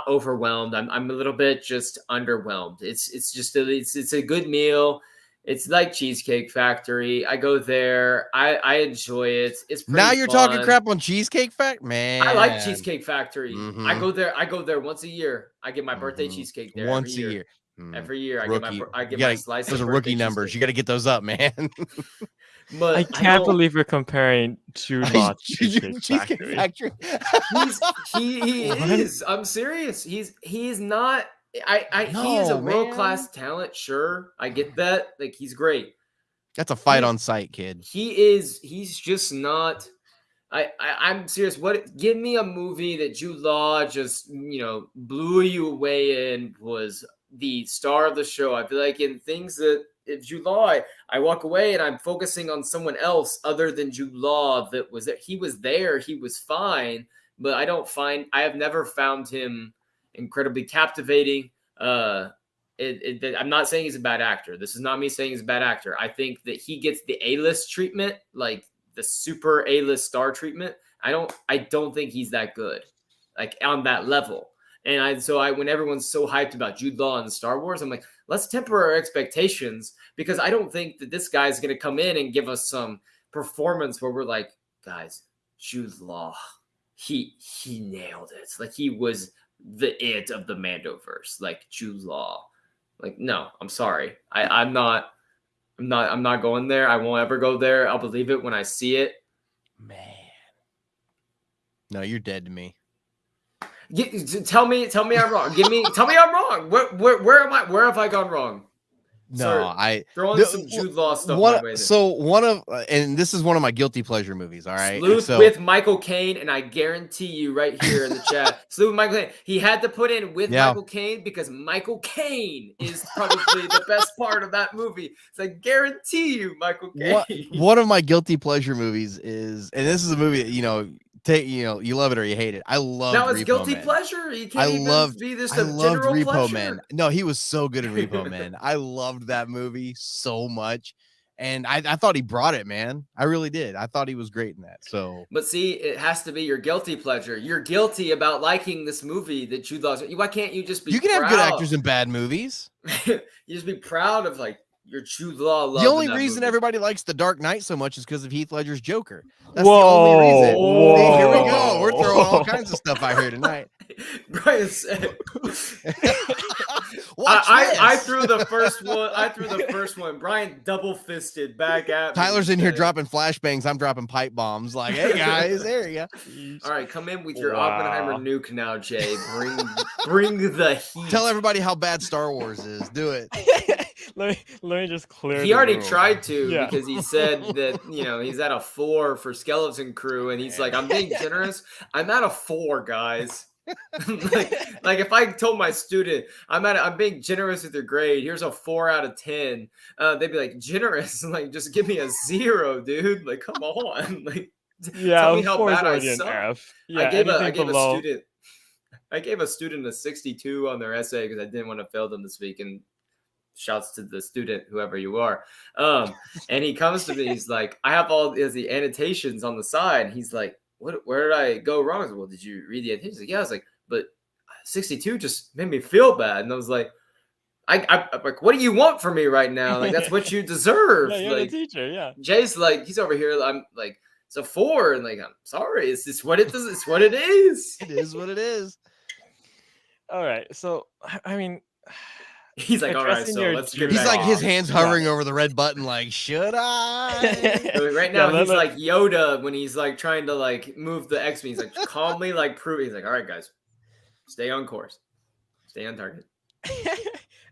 S1: overwhelmed. I'm a little bit just underwhelmed. It's a good meal. It's like Cheesecake Factory. I go there. I enjoy it. It's pretty
S2: now you're
S1: fun.
S2: Talking crap on Cheesecake Factory, man.
S1: I like Cheesecake Factory. I go there once a year. I get my birthday cheesecake there
S2: once a year.
S1: Every year I
S2: Rookie.
S1: get my slice.
S2: Those
S1: of
S2: are rookie
S1: birthday
S2: numbers.
S1: cheesecake.
S2: You got to get those up, man.
S1: But
S3: I can't believe we're comparing Jude Law to Cheesecake Factory.
S1: He is. I'm serious. He's not. He is a world-class talent. Sure, I get that. Like, he's great.
S2: That's a fight on site, kid.
S1: He's just not. I'm serious. Give me a movie that Jude Law just, blew you away in, was the star of the show. I feel like in things that if Jude Law, I walk away and I'm focusing on someone else other than Jude Law that was there. He was there. He was fine, but I have never found him incredibly captivating. I'm not saying he's a bad actor. This is not me saying he's a bad actor. I think that he gets the A-list treatment, like the super A-list star treatment. I don't think he's that good, like on that level. And when everyone's so hyped about Jude Law and Star Wars, I'm like, let's temper our expectations, because I don't think that this guy's going to come in and give us some performance where we're like, guys, Jude Law, he nailed it. Like, he was the it of the Mandoverse, like Jude Law. Like, no, I'm sorry. I'm not going there. I won't ever go there. I'll believe it when I see it.
S2: Man. No, you're dead to me.
S1: Tell me I'm wrong. Tell me I'm wrong. Where am I? Where have I gone wrong? Throwing some Jude Law stuff my way.
S2: So and this is one of my guilty pleasure movies. All right,
S1: Sleuth with Michael Caine, and I guarantee you right here in the chat, Sleuth with Michael Caine. He had to put in with Michael Caine because Michael Caine is probably the best part of that movie. So I guarantee you, Michael Caine.
S2: One of my guilty pleasure movies is, and this is a movie that, you love it or you hate it. I love.
S1: Now it's guilty pleasure. You can't be this
S2: I loved
S1: general
S2: Repo
S1: pleasure.
S2: Man. No, he was so good in Repo Man. I loved that movie so much, and I thought he brought it, man. I really did. I thought he was great in that. So,
S1: but see, it has to be your guilty pleasure. You're guilty about liking this movie that Jude Law. Why can't you just be?
S2: You can have good actors in bad movies.
S1: You just be proud of like your Jude Law love.
S2: The only reason everybody likes The Dark Knight so much is because of Heath Ledger's Joker. That's
S3: the
S2: only reason.
S3: Whoa.
S2: See, here we go. We're throwing all kinds of stuff out here tonight.
S1: Brian said,
S2: Watch
S1: I threw the first one. Brian double fisted back at me.
S2: Tyler's in here dropping flashbangs. I'm dropping pipe bombs. Like, hey guys, there you go.
S1: All right, come in with your Oppenheimer nuke now, Jay. Bring the heat.
S2: Tell everybody how bad Star Wars is. Do it.
S3: let me just clear.
S1: He already tried to because he said that he's at a 4 for Skeleton Crew, and he's like, I'm being generous. I'm at a 4, guys. like if I told my student I'm being generous with your grade, here's a 4 out of 10, they'd be like, generous? Like, just give me a 0, dude. Like, come on. Like, tell me how bad I suck. I gave a student a 62 on their essay because I didn't want to fail them this week, and shouts to the student, whoever you are. And he comes to me, he's like, I have all the annotations on the side. He's like, where did I go wrong? I was like, well, did you read the annotations? Like, yeah. I was like, but 62 just made me feel bad. And I was like, I'm like, what do you want from me right now? Like, that's what you deserve.
S3: Yeah, you're
S1: like,
S3: the teacher, yeah.
S1: Jay's like, he's over here. I'm like, it's a 4. And like, I'm sorry. It's just what it does. It's what it is.
S2: It is what it is.
S3: All right. So, I mean,
S1: he's like, all right, so let's give it
S2: He's like,
S1: off.
S2: his hands hovering over the red button, like, should I?
S1: Right now, he's like Yoda when he's like trying to like move the X-Men. He's like calmly like proving. He's like, all right, guys, stay on course, stay on target.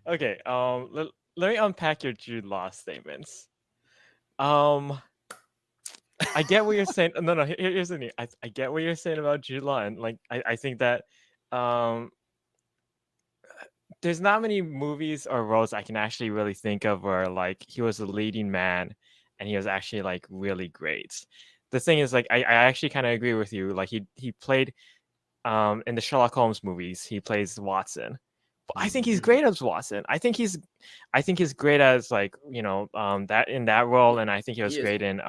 S3: Okay. Let me unpack your Jude Law statements. I get what you're saying. No. Here's the thing. I get what you're saying about Jude Law, and like I think that there's not many movies or roles I can actually really think of where like he was a leading man and he was actually like really great. The thing is, like, I actually kind of agree with you. Like, he played in the Sherlock Holmes movies, he plays Watson. But I think he's great as Watson. I think he's great as like, that in that role, and I think he was great in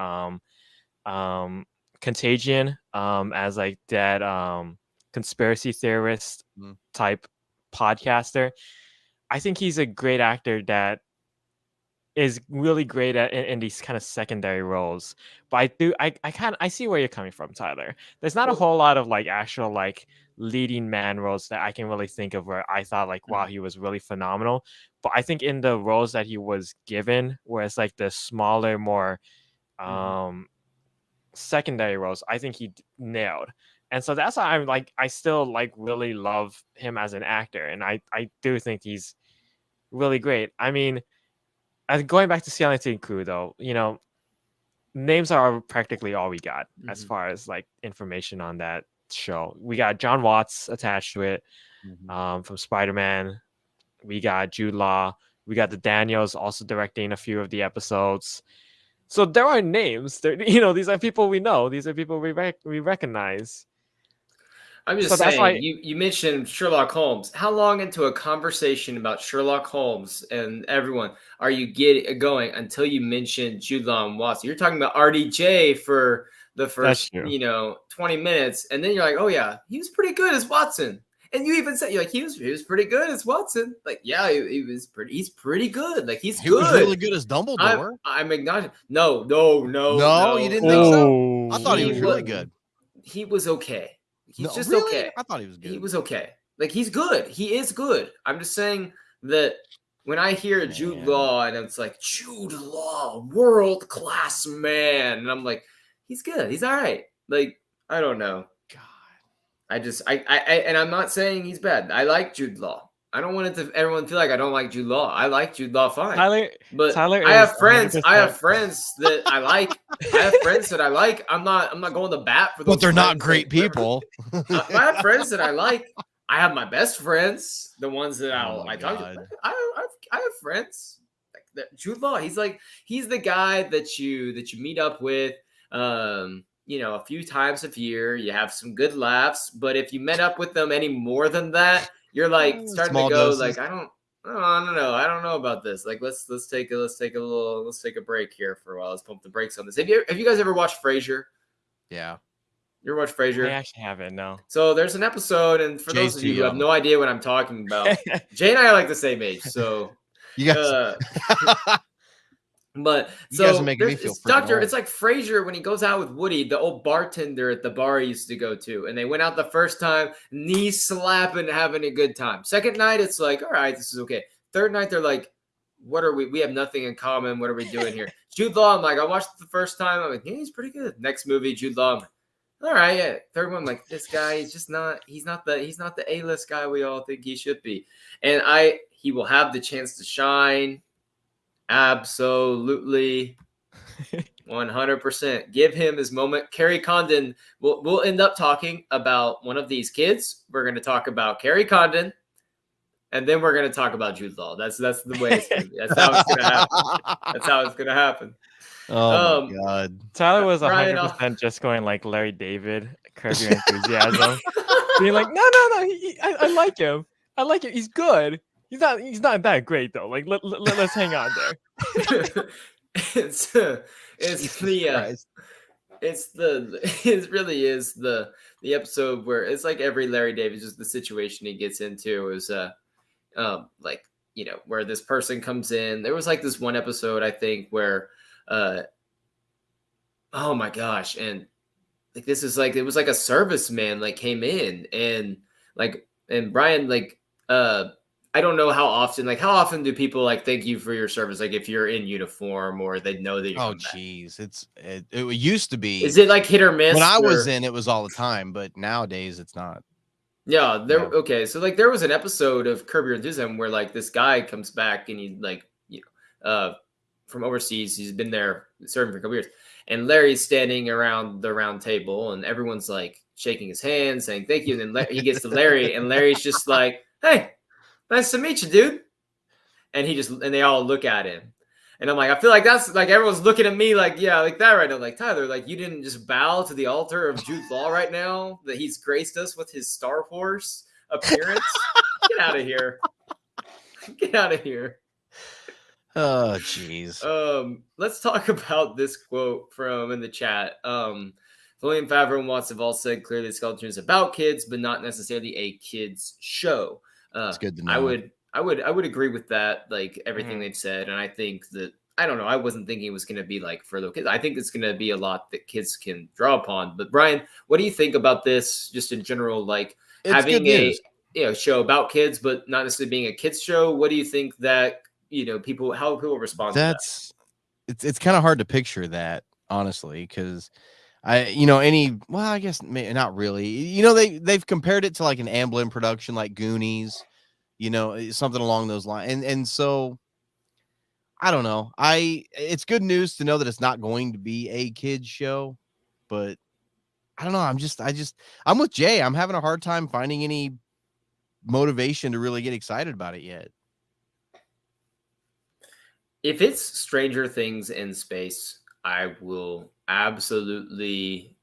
S3: Contagion as like that conspiracy theorist type podcaster. I think he's a great actor that is really great at in these kind of secondary roles. But I see where you're coming from, Tyler. There's not a whole lot of like actual like leading man roles that I can really think of where I thought like, wow, he was really phenomenal. But I think in the roles that he was given, where it's like the smaller, more secondary roles, I think he nailed. And so that's why I'm like, I still like really love him as an actor, and I do think he's really great. I mean, going back to SWNN crew though, you know, names are practically all we got as far as like information on that show. We got John Watts attached to it from Spider-Man. We got Jude Law. We got the Daniels also directing a few of the episodes. So there are names. There, you know, these are people we know. These are people we recognize.
S1: I'm just saying, you mentioned Sherlock Holmes. How long into a conversation about Sherlock Holmes and everyone are you going until you mention Jude Law and Watson? You're talking about RDJ for the first, 20 minutes, and then you're like, oh yeah, he was pretty good as Watson. And you even said you're like he was pretty good as Watson. Like, yeah, he's pretty good. Like he
S2: was really good as Dumbledore.
S1: I'm acknowledging. No,
S2: you didn't think so? I thought he was really good.
S1: He was okay. He's just
S2: really?
S1: okay.
S2: I thought he was good.
S1: He was okay. Like he's good. He is good. I'm just saying that when I hear Jude Law and it's like Jude Law, world class man, and I'm like, he's good. He's all right. Like I don't know.
S2: God.
S1: And I'm not saying he's bad. I like Jude Law. I don't want everyone feel like I don't like Jude Law. I like Jude Law fine. Tyler I have friends. 100%. I have friends that I like. I have friends that I like. I'm not going to bat for those.
S2: But they're not great people.
S1: I have friends that I like. I have my best friends, the ones that I talk to. I have friends. Like Jude Law. He's the guy that you meet up with. A few times a year, you have some good laughs. But if you met up with them any more than that, you're like starting to go like, I don't know. I don't know about this. Like, let's take a break here for a while. Let's pump the brakes on this. Have you guys ever watched Frasier?
S2: Yeah.
S1: You ever watched Frasier?
S3: I actually haven't, no.
S1: So there's an episode, and for those of you who have no idea what I'm talking about, Jay and I are like the same age, so
S2: you guys.
S1: But
S2: you guys are making me feel
S1: it's like Frasier when he goes out with Woody, the old bartender at the bar he used to go to, and they went out the first time, knee slapping, having a good time. Second night, it's like, all right, this is okay. Third night, they're like, what are we? We have nothing in common. What are we doing here? Jude Law, I'm like, I watched it the first time. I'm like, yeah, he's pretty good. Next movie, Jude Law, I'm like, all right, yeah. Third one, I'm like, this guy, he's not the A-list guy we all think he should be. And he will have the chance to shine. Absolutely. 100%. Give him his moment. Carrie Condon, we'll end up talking about one of these kids. We're going to talk about Carrie Condon, and then we're going to talk about Jude Law. That's the way it's going to be. That's how it's going to happen. That's how it's going to happen.
S2: Oh, my God.
S3: Tyler was 100% just going like Larry David, Curb Your Enthusiasm. Being like, no, I like him. I like him. He's good. He's not that great though. Like let's hang on there. It
S1: really is the episode where it's like every Larry David, just the situation he gets into is where this person comes in. There was like this one episode I think where oh my gosh, and like this is like it was like a serviceman like came in and Brian I don't know how often do people like thank you for your service? Like if you're in uniform or they know that you're
S2: geez. It used to be.
S1: Is it like hit or miss?
S2: When I was in, it was all the time, but nowadays it's not.
S1: Yeah, okay. So like there was an episode of Curb Your Enthusiasm where like this guy comes back and he from overseas, he's been there serving for a couple years. And Larry's standing around the round table and everyone's like shaking his hand, saying thank you. And then he gets to Larry and Larry's just like, hey, nice to meet you, dude. And they all look at him. And I'm like, I feel like that's like everyone's looking at me like, yeah, like that right now. Like, Tyler, like you didn't just bow to the altar of Jude Law right now that he's graced us with his Star Wars appearance. Get out of here. Get out of here.
S2: Oh, jeez.
S1: Let's talk about this quote from in the chat. William Favreau and Watts have all said clearly Skeleton is about kids, but not necessarily a kids show.
S2: It's good to know.
S1: I would agree with that, like everything they've said. And I think that, I don't know, I wasn't thinking it was going to be like for little kids. I think it's going to be a lot that kids can draw upon. But Brian, what do you think about this just in general? Like, having a show about kids, but not necessarily being a kids show. What do you think that how people respond to that?
S2: It's kind of hard to picture that, honestly, because I guess not really. They've compared it to like an Amblin production, like Goonies, something along those lines, and so I don't know. It's good news to know that it's not going to be a kids show, but I don't know. I'm with Jay. I'm having a hard time finding any motivation to really get excited about it yet.
S1: If it's Stranger Things in space, I will absolutely,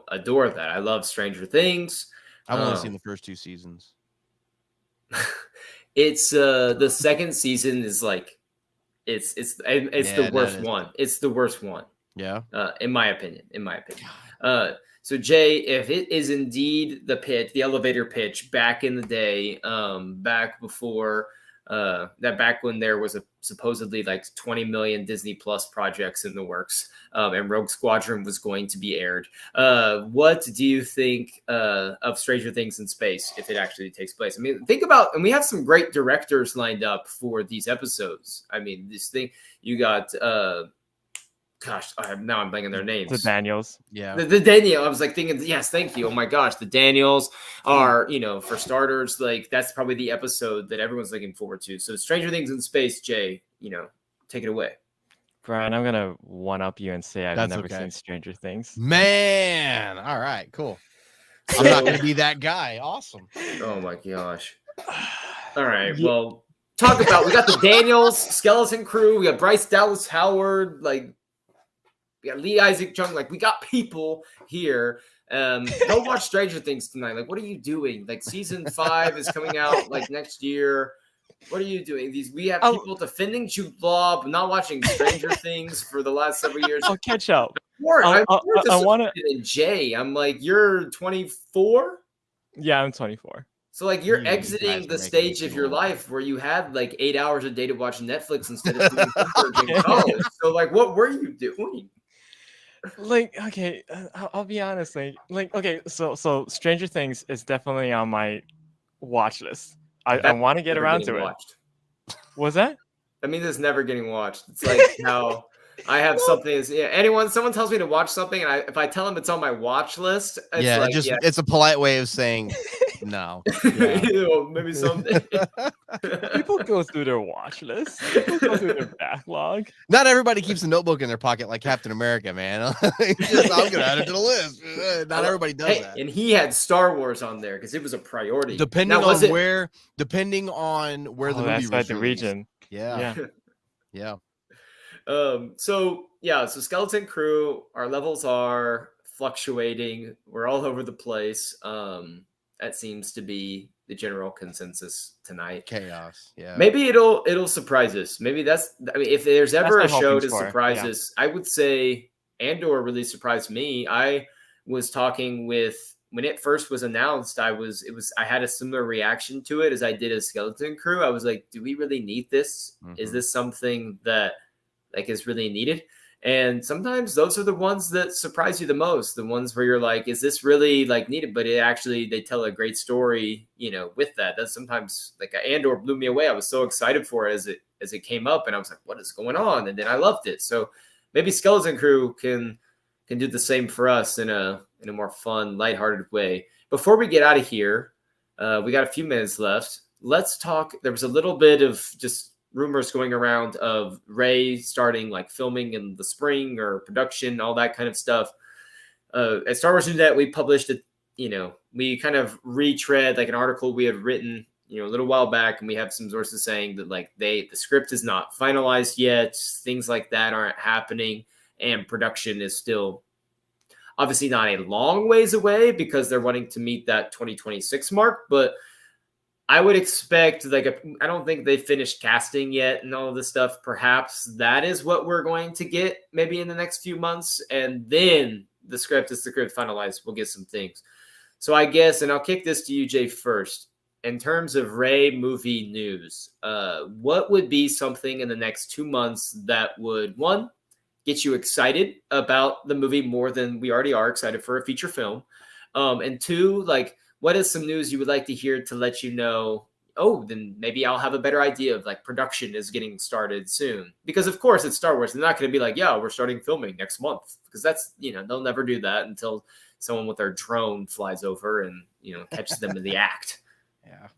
S1: adore that. I love Stranger Things.
S2: I've only seen the first 2 seasons.
S1: It's the second season is like it's the worst one. It's the worst one.
S2: Yeah.
S1: In my opinion. So Jay, if it is indeed the elevator pitch back in the day, back before back when there was supposedly like 20 million Disney Plus projects in the works, and Rogue Squadron was going to be aired. What do you think of Stranger Things in space if it actually takes place? I mean, think about, and we have some great directors lined up for these episodes. I mean, this thing, you got now I'm blanking their names.
S3: The Daniels.
S2: Yeah.
S1: The Daniel. I was like thinking, yes, thank you. Oh my gosh. The Daniels are, for starters, like that's probably the episode that everyone's looking forward to. So Stranger Things in space, Jay, take it away.
S3: Brian, I'm going to one up you and say I've never seen Stranger Things.
S2: Man. All right, cool. I'm not going to be that guy. Awesome.
S1: Oh my gosh. All right. Well, talk about, we got the Daniels, Skeleton Crew. We got Bryce Dallas Howard, like, we got Lee Isaac Chung. Like, we got people here. Don't watch Stranger Things tonight. Like, what are you doing? Like, season 5 is coming out like next year. What are you doing? We have people defending Jude Law, but not watching Stranger Things for the last several years.
S3: I'll catch up.
S1: I want to. Jay, I'm like, you're 24.
S3: Yeah, I'm 24.
S1: So like you're exiting the stage of your life where you had like 8 hours a day to watch Netflix instead of doing homework in college. So like, what were you doing?
S3: Like, okay, I'll be honest. Like, okay, so Stranger Things is definitely on my watch list. I want to get around to it. Was that?
S1: That means it's never getting watched. It's like how I have something. Someone tells me to watch something, and if I tell them it's on my watch list,
S2: it's a polite way of saying no.
S1: Yeah. Maybe someday.
S3: People go through their watch list. People go through their backlog.
S2: Not everybody keeps a notebook in their pocket like Captain America, man. I'm gonna add it to the list. Not everybody does that.
S1: And he had Star Wars on there because it was a priority.
S2: Depending on where the movie was
S3: released. The region.
S2: Yeah.
S1: So Skeleton Crew, our levels are fluctuating. We're all over the place. That seems to be the general consensus tonight.
S2: Chaos. Yeah.
S1: Maybe it'll surprise us. Maybe if there's ever a show to surprise us, I would say Andor really surprised me. I was talking when it first was announced, I had a similar reaction to it as I did a Skeleton Crew. I was like, do we really need this? Mm-hmm. Is this something that like is really needed? And sometimes those are the ones that surprise you the most, the ones where you're like, is this really like needed? But they tell a great story, with that. That's sometimes like Andor blew me away. I was so excited for it as it came up, and I was like, what is going on? And then I loved it. So maybe Skeleton Crew can do the same for us in a more fun, lighthearted way. Before we get out of here, we got a few minutes left. Let's talk. There was a little bit of just rumors going around of Rey starting like filming in the spring or production, all that kind of stuff. At Star Wars Net, we published it. We kind of retread like an article we had written, a little while back, and we have some sources saying that like the script is not finalized yet. Things like that aren't happening, and production is still obviously not a long ways away because they're wanting to meet that 2026 mark, but I would expect I don't think they finished casting yet and all of this stuff. Perhaps that is what we're going to get maybe in the next few months. And then the script finalized. We'll get some things. So I guess, and I'll kick this to you, Jay, first. In terms of Rey movie news, what would be something in the next 2 months that would, one, get you excited about the movie more than we already are excited for a feature film? And two, like, what is some news you would like to hear to let you know, oh, then maybe I'll have a better idea of like production is getting started soon. Because of course it's Star Wars. They're not going to be like, yeah, we're starting filming next month. Because that's, they'll never do that until someone with their drone flies over and, catches them in the act.
S2: Yeah.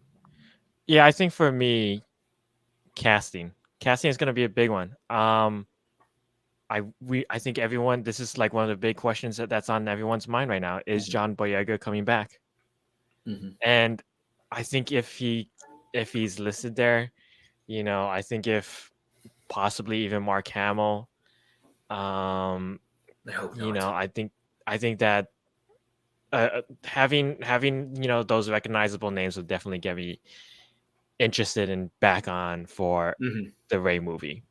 S3: Yeah, I think for me, casting is going to be a big one. I think everyone, this is like one of the big questions that's on everyone's mind right now. Is John Boyega coming back?
S1: Mm-hmm.
S3: And I think if he's listed there, I think if possibly even Mark Hamill,
S1: I hope not.
S3: I think that having those recognizable names would definitely get me interested and back on for the Rey movie.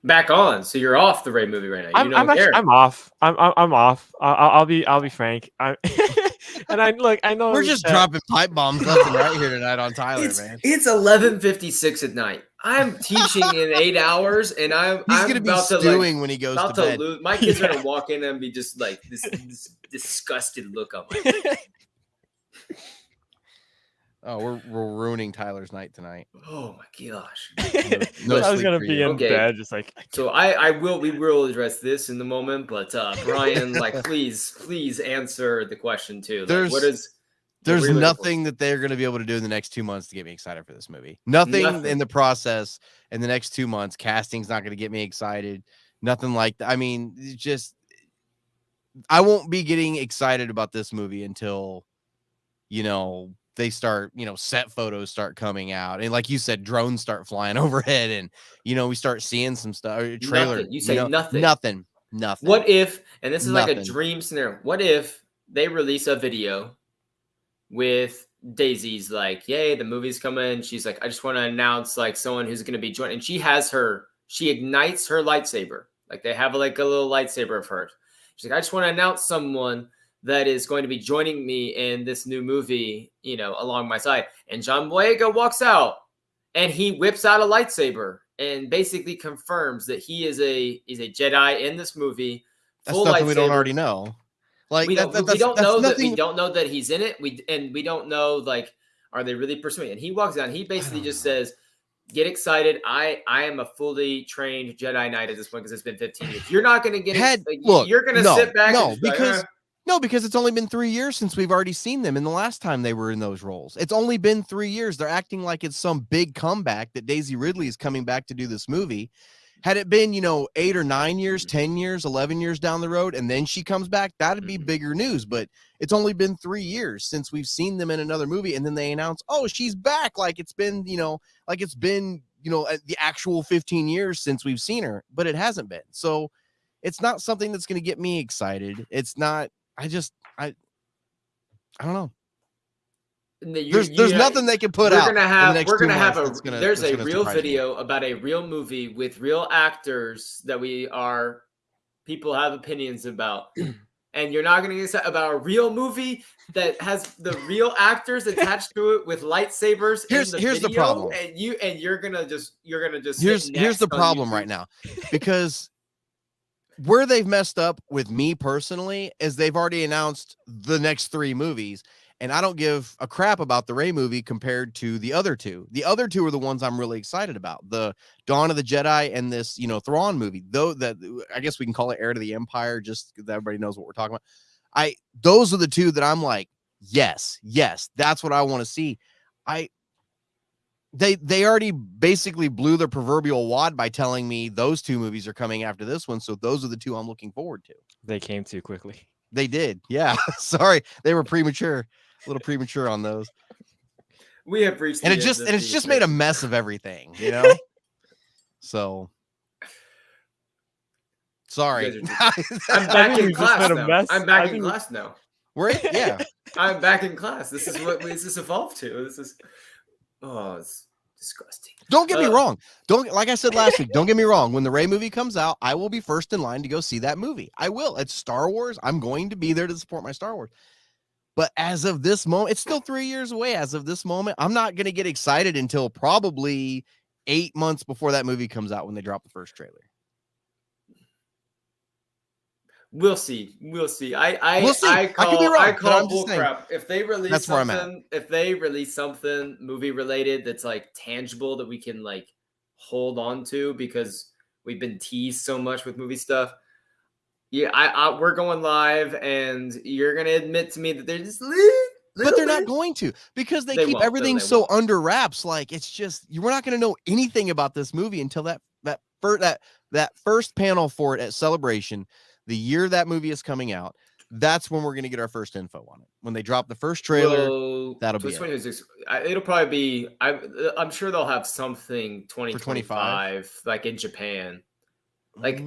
S1: Back on, so you're off the Rey movie right now. I'm
S3: off. I'm off. I'll be frank. And I know
S2: we're just dropping pipe bombs left and right here tonight on Tyler, man.
S1: It's 11:56 at night. I'm teaching in 8 hours, and he's
S2: gonna be stewing when he goes to bed.
S1: Lose. My kids are gonna walk in and be just like this disgusted look on my face.
S2: Oh, we're ruining Tyler's night tonight.
S1: Oh my gosh!
S3: No I was gonna be in bed, just like.
S1: So we will address this in the moment, but Brian, please answer the question too.
S2: There's nothing that they're going to be able to do in the next 2 months to get me excited for this movie. Nothing in the process in the next 2 months. Casting's not going to get me excited. Nothing like that. I mean, I won't be getting excited about this movie until, they start, set photos start coming out. And like you said, drones start flying overhead and, we start seeing some stuff. Trailer.
S1: Nothing. You say nothing.
S2: Nothing.
S1: What if, and this is like a dream scenario, what if they release a video with Daisy's like, yay, the movie's coming. She's like, I just want to announce like someone who's going to be joining. And she ignites her lightsaber. Like they have like a little lightsaber of hers. She's like, I just want to announce someone that is going to be joining me in this new movie, along my side. And John Boyega walks out and he whips out a lightsaber and basically confirms that he is a Jedi in this movie.
S2: That's something we don't already know. Like
S1: we don't know that he's in it. We don't know, like, are they really pursuing it? And he walks down. He basically just says, get excited. I am a fully trained Jedi Knight at this point because it's been 15 years. You're not going to get you're going to sit back.
S2: No, because it's only been 3 years since we've already seen them. And the last time they were in those roles, it's only been 3 years. They're acting like it's some big comeback that Daisy Ridley is coming back to do this movie. Had it been, 8 or 9 years, 10 years, 11 years down the road, and then she comes back, that'd be bigger news. But it's only been 3 years since we've seen them in another movie. And then they announce, oh, she's back. Like it's been, the actual 15 years since we've seen her, but it hasn't been. So it's not something that's going to get me excited. It's not, I don't know. There's nothing they can put out.
S1: We're gonna have a real video about a real movie with real actors that people have opinions about. And you're not gonna get excited about a real movie that has the real actors attached to it with lightsabers. Here's the problem. And you're gonna just
S2: here's the problem right now, because where they've messed up with me personally is they've already announced the next 3 movies. And I don't give a crap about the Rey movie compared to the other 2. The other 2 are the ones I'm really excited about. The Dawn of the Jedi and this, Thrawn movie. Though that I guess we can call it Heir to the Empire, just because everybody knows what we're talking about. Those are the 2 that I'm like, yes, that's what I want to see. They already basically blew the proverbial wad by telling me those 2 movies are coming after this one. So those are the 2 I'm looking forward to.
S3: They came too quickly.
S2: They did. Yeah. Sorry. They were premature. A little premature on those.
S1: We have reached,
S2: and it's just made a mess of everything, So sorry.
S1: I'm back in class now. I'm back in class now.
S2: Yeah.
S1: I'm back in class. This is what this evolved to. It's disgusting.
S2: Don't get me wrong. Like I said last week, don't get me wrong. When the Rey movie comes out, I will be first in line to go see that movie. I will. It's Star Wars. I'm going to be there to support my Star Wars. But as of this moment, it's still 3 years away. As of this moment, I'm not going to get excited until probably 8 months before that movie comes out when they drop the first trailer.
S1: We'll see. We'll see.
S2: We'll see.
S1: I
S2: I could be wrong,
S1: I
S2: but
S1: call
S2: I'm just
S1: bull
S2: saying,
S1: crap. If they release
S2: that's where I'm at.
S1: something, if they release something movie related that's like tangible that we can like hold on to because we've been teased so much with movie stuff. Yeah, we're going live, and you're gonna admit to me that they're just
S2: but they're not going to, because they keep everything so under wraps. Like, it's just, we're not going to know anything about this movie until that first panel for it at Celebration, the year that movie is coming out. That's when we're going to get our first info on it. When they drop the first trailer, that'll be it.
S1: It'll probably be. I'm sure they'll have something 2025, like in Japan. Like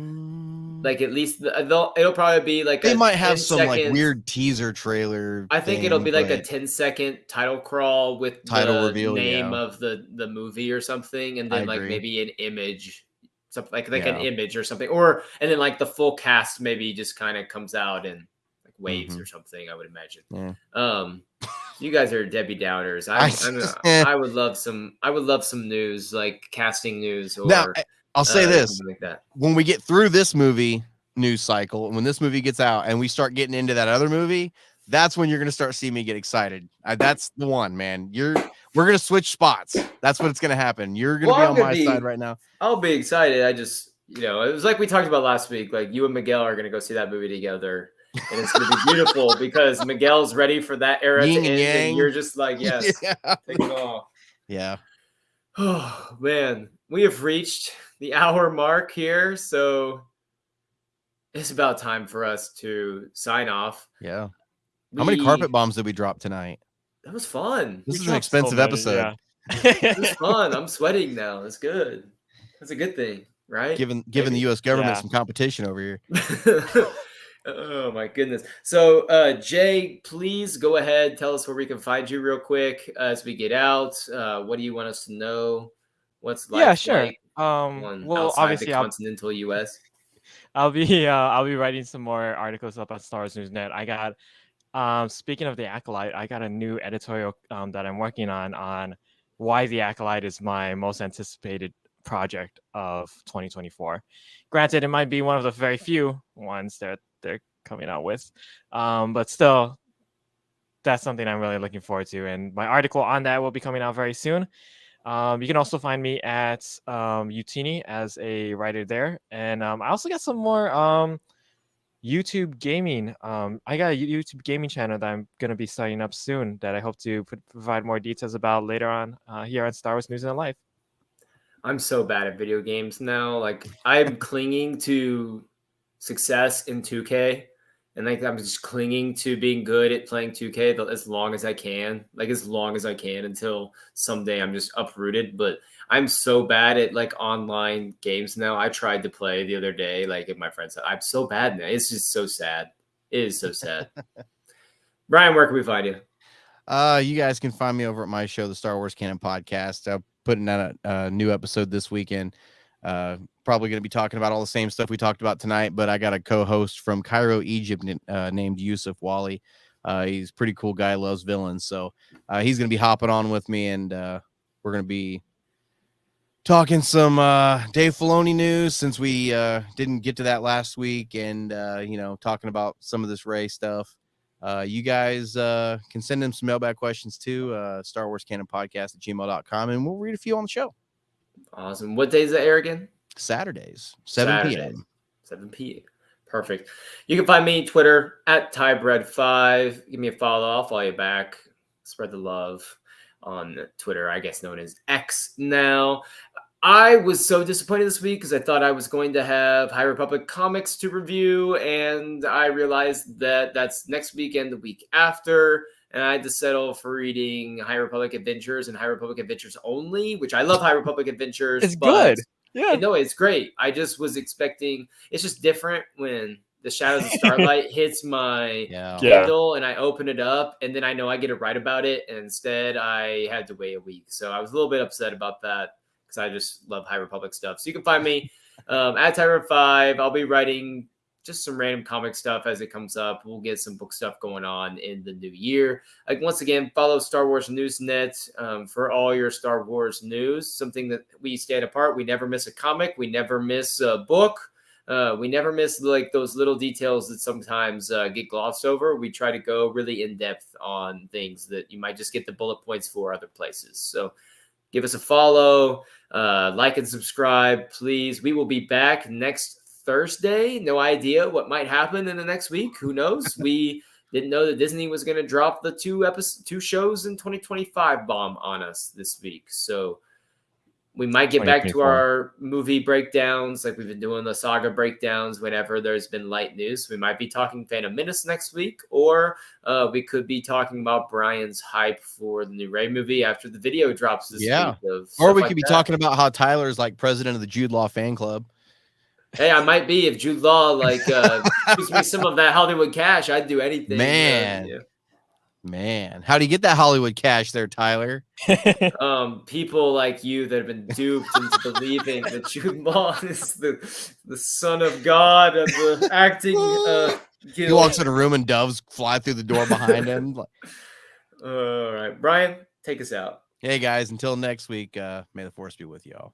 S1: at least it'll probably be like
S2: they might have some like weird teaser trailer.
S1: I think it'll be like a 10-second title crawl with
S2: title
S1: the
S2: reveal,
S1: name of the movie or something, and then like maybe an image, something like an image or something, and then like the full cast maybe just kind of comes out in like waves or something. I would imagine.
S2: Yeah.
S1: You guys are Debbie Downers. I would love some. I would love some news, like casting news. Or
S2: now, I'll say this:
S1: like that.
S2: When we get through this movie news cycle, and when this movie gets out, and we start getting into that other movie, that's when you're going to start seeing me get excited. That's the one, man. We're going to switch spots. That's what's going to happen. You're going to be on my side right now.
S1: I'll be excited. I just, it was like we talked about last week. Like you and Miguel are going to go see that movie together. And it's going to be beautiful because Miguel's ready for that era to end. And you're just like, yes, take it off.
S2: Yeah.
S1: Oh, man. We have reached the hour mark here. So it's about time for us to sign off.
S2: Yeah. How many carpet bombs did we drop tonight?
S1: That was fun.
S2: This is an expensive episode.
S1: It was fun. I'm sweating now. It's good. That's a good thing, right?
S2: Giving the U.S. government some competition over here.
S1: Oh my goodness. So Jay, please go ahead. Tell us where we can find you real quick as we get out. What do you want us to know? What's life like?
S3: Well, obviously
S1: the continental US.
S3: I'll be writing some more articles up at Star Wars Newsnet. I got speaking of the Acolyte, I got a new editorial that I'm working on why the Acolyte is my most anticipated project of 2024. Granted, it might be one of the very few ones that they're coming out with, but still, that's something I'm really looking forward to. And my article on that will be coming out very soon. You can also find me at Utini as a writer there, and I also got some more YouTube gaming. I got a YouTube gaming channel that I'm going to be starting up soon that I hope to provide more details about later on here on Star Wars News and Life.
S1: I'm so bad at video games now. Like I'm clinging to success in 2K, and like I'm just clinging to being good at playing 2K as long as I can, until someday I'm just uprooted. But I'm so bad at like online games now. I tried to play the other day, like at my friend's house. I'm so bad now. It's just so sad. It is so sad. Brian, where can we find you?
S2: You guys can find me over at my show, the Star Wars Canon Podcast. I'm putting out a new episode this weekend. Probably going to be talking about all the same stuff we talked about tonight, but I got a co-host from Cairo, Egypt, named Yusuf Wali. He's a pretty cool guy, loves villains. So he's going to be hopping on with me, and we're going to be talking some Dave Filoni news, since we didn't get to that last week, and talking about some of this Rey stuff. You guys can send them some mailbag questions to Star Wars Canon Podcast at gmail.com, and we'll read a few on the show.
S1: Awesome. What day is it air again?
S2: Saturdays, 7 p.m.
S1: 7 p.m. Perfect. You can find me Twitter at TyBread5. Give me a follow. I'll follow you back. Spread the love on Twitter, I guess known as X now. I was so disappointed this week because I thought I was going to have High Republic comics to review, and I realized that that's next weekend, the week after, and I had to settle for reading High Republic Adventures and High Republic Adventures only, which I love High Republic Adventures.
S3: It's good. Yeah.
S1: No, it's great. I just was expecting, it's just different when the Shadows of Starlight hits my Kindle and I open it up, and then I know I get to write about it, and instead I had to wait a week. So I was a little bit upset about that, because I just love High Republic stuff. So you can find me at Tyra5. I'll be writing just some random comic stuff as it comes up. We'll get some book stuff going on in the new year. Like, once again, follow Star Wars Newsnet for all your Star Wars news. Something that we stand apart. We never miss a comic. We never miss a book. We never miss like those little details that sometimes get glossed over. We try to go really in depth on things that you might just get the bullet points for other places. So give us a follow, like and subscribe, please. We will be back next Thursday. No idea what might happen in the next week. Who knows? We didn't know that Disney was going to drop the two shows in 2025 bomb on us this week. So we might get back to our movie breakdowns like we've been doing the saga breakdowns whenever there's been light news. We might be talking Phantom Menace next week, or we could be talking about Brian's hype for the new Rey movie after the video drops this week.
S2: Or we could be talking about how Tyler's like president of the Jude Law fan club.
S1: Hey, I might be if Jude Law like gives me some of that Hollywood cash. I'd do anything.
S2: Man, how do you get that Hollywood cash there, Tyler?
S1: People like you that have been duped into believing that Jude Law is the son of God of the acting guild.
S2: He walks in a room and doves fly through the door behind him.
S1: All right, Brian, take us out.
S2: Hey guys, until next week, may the force be with y'all.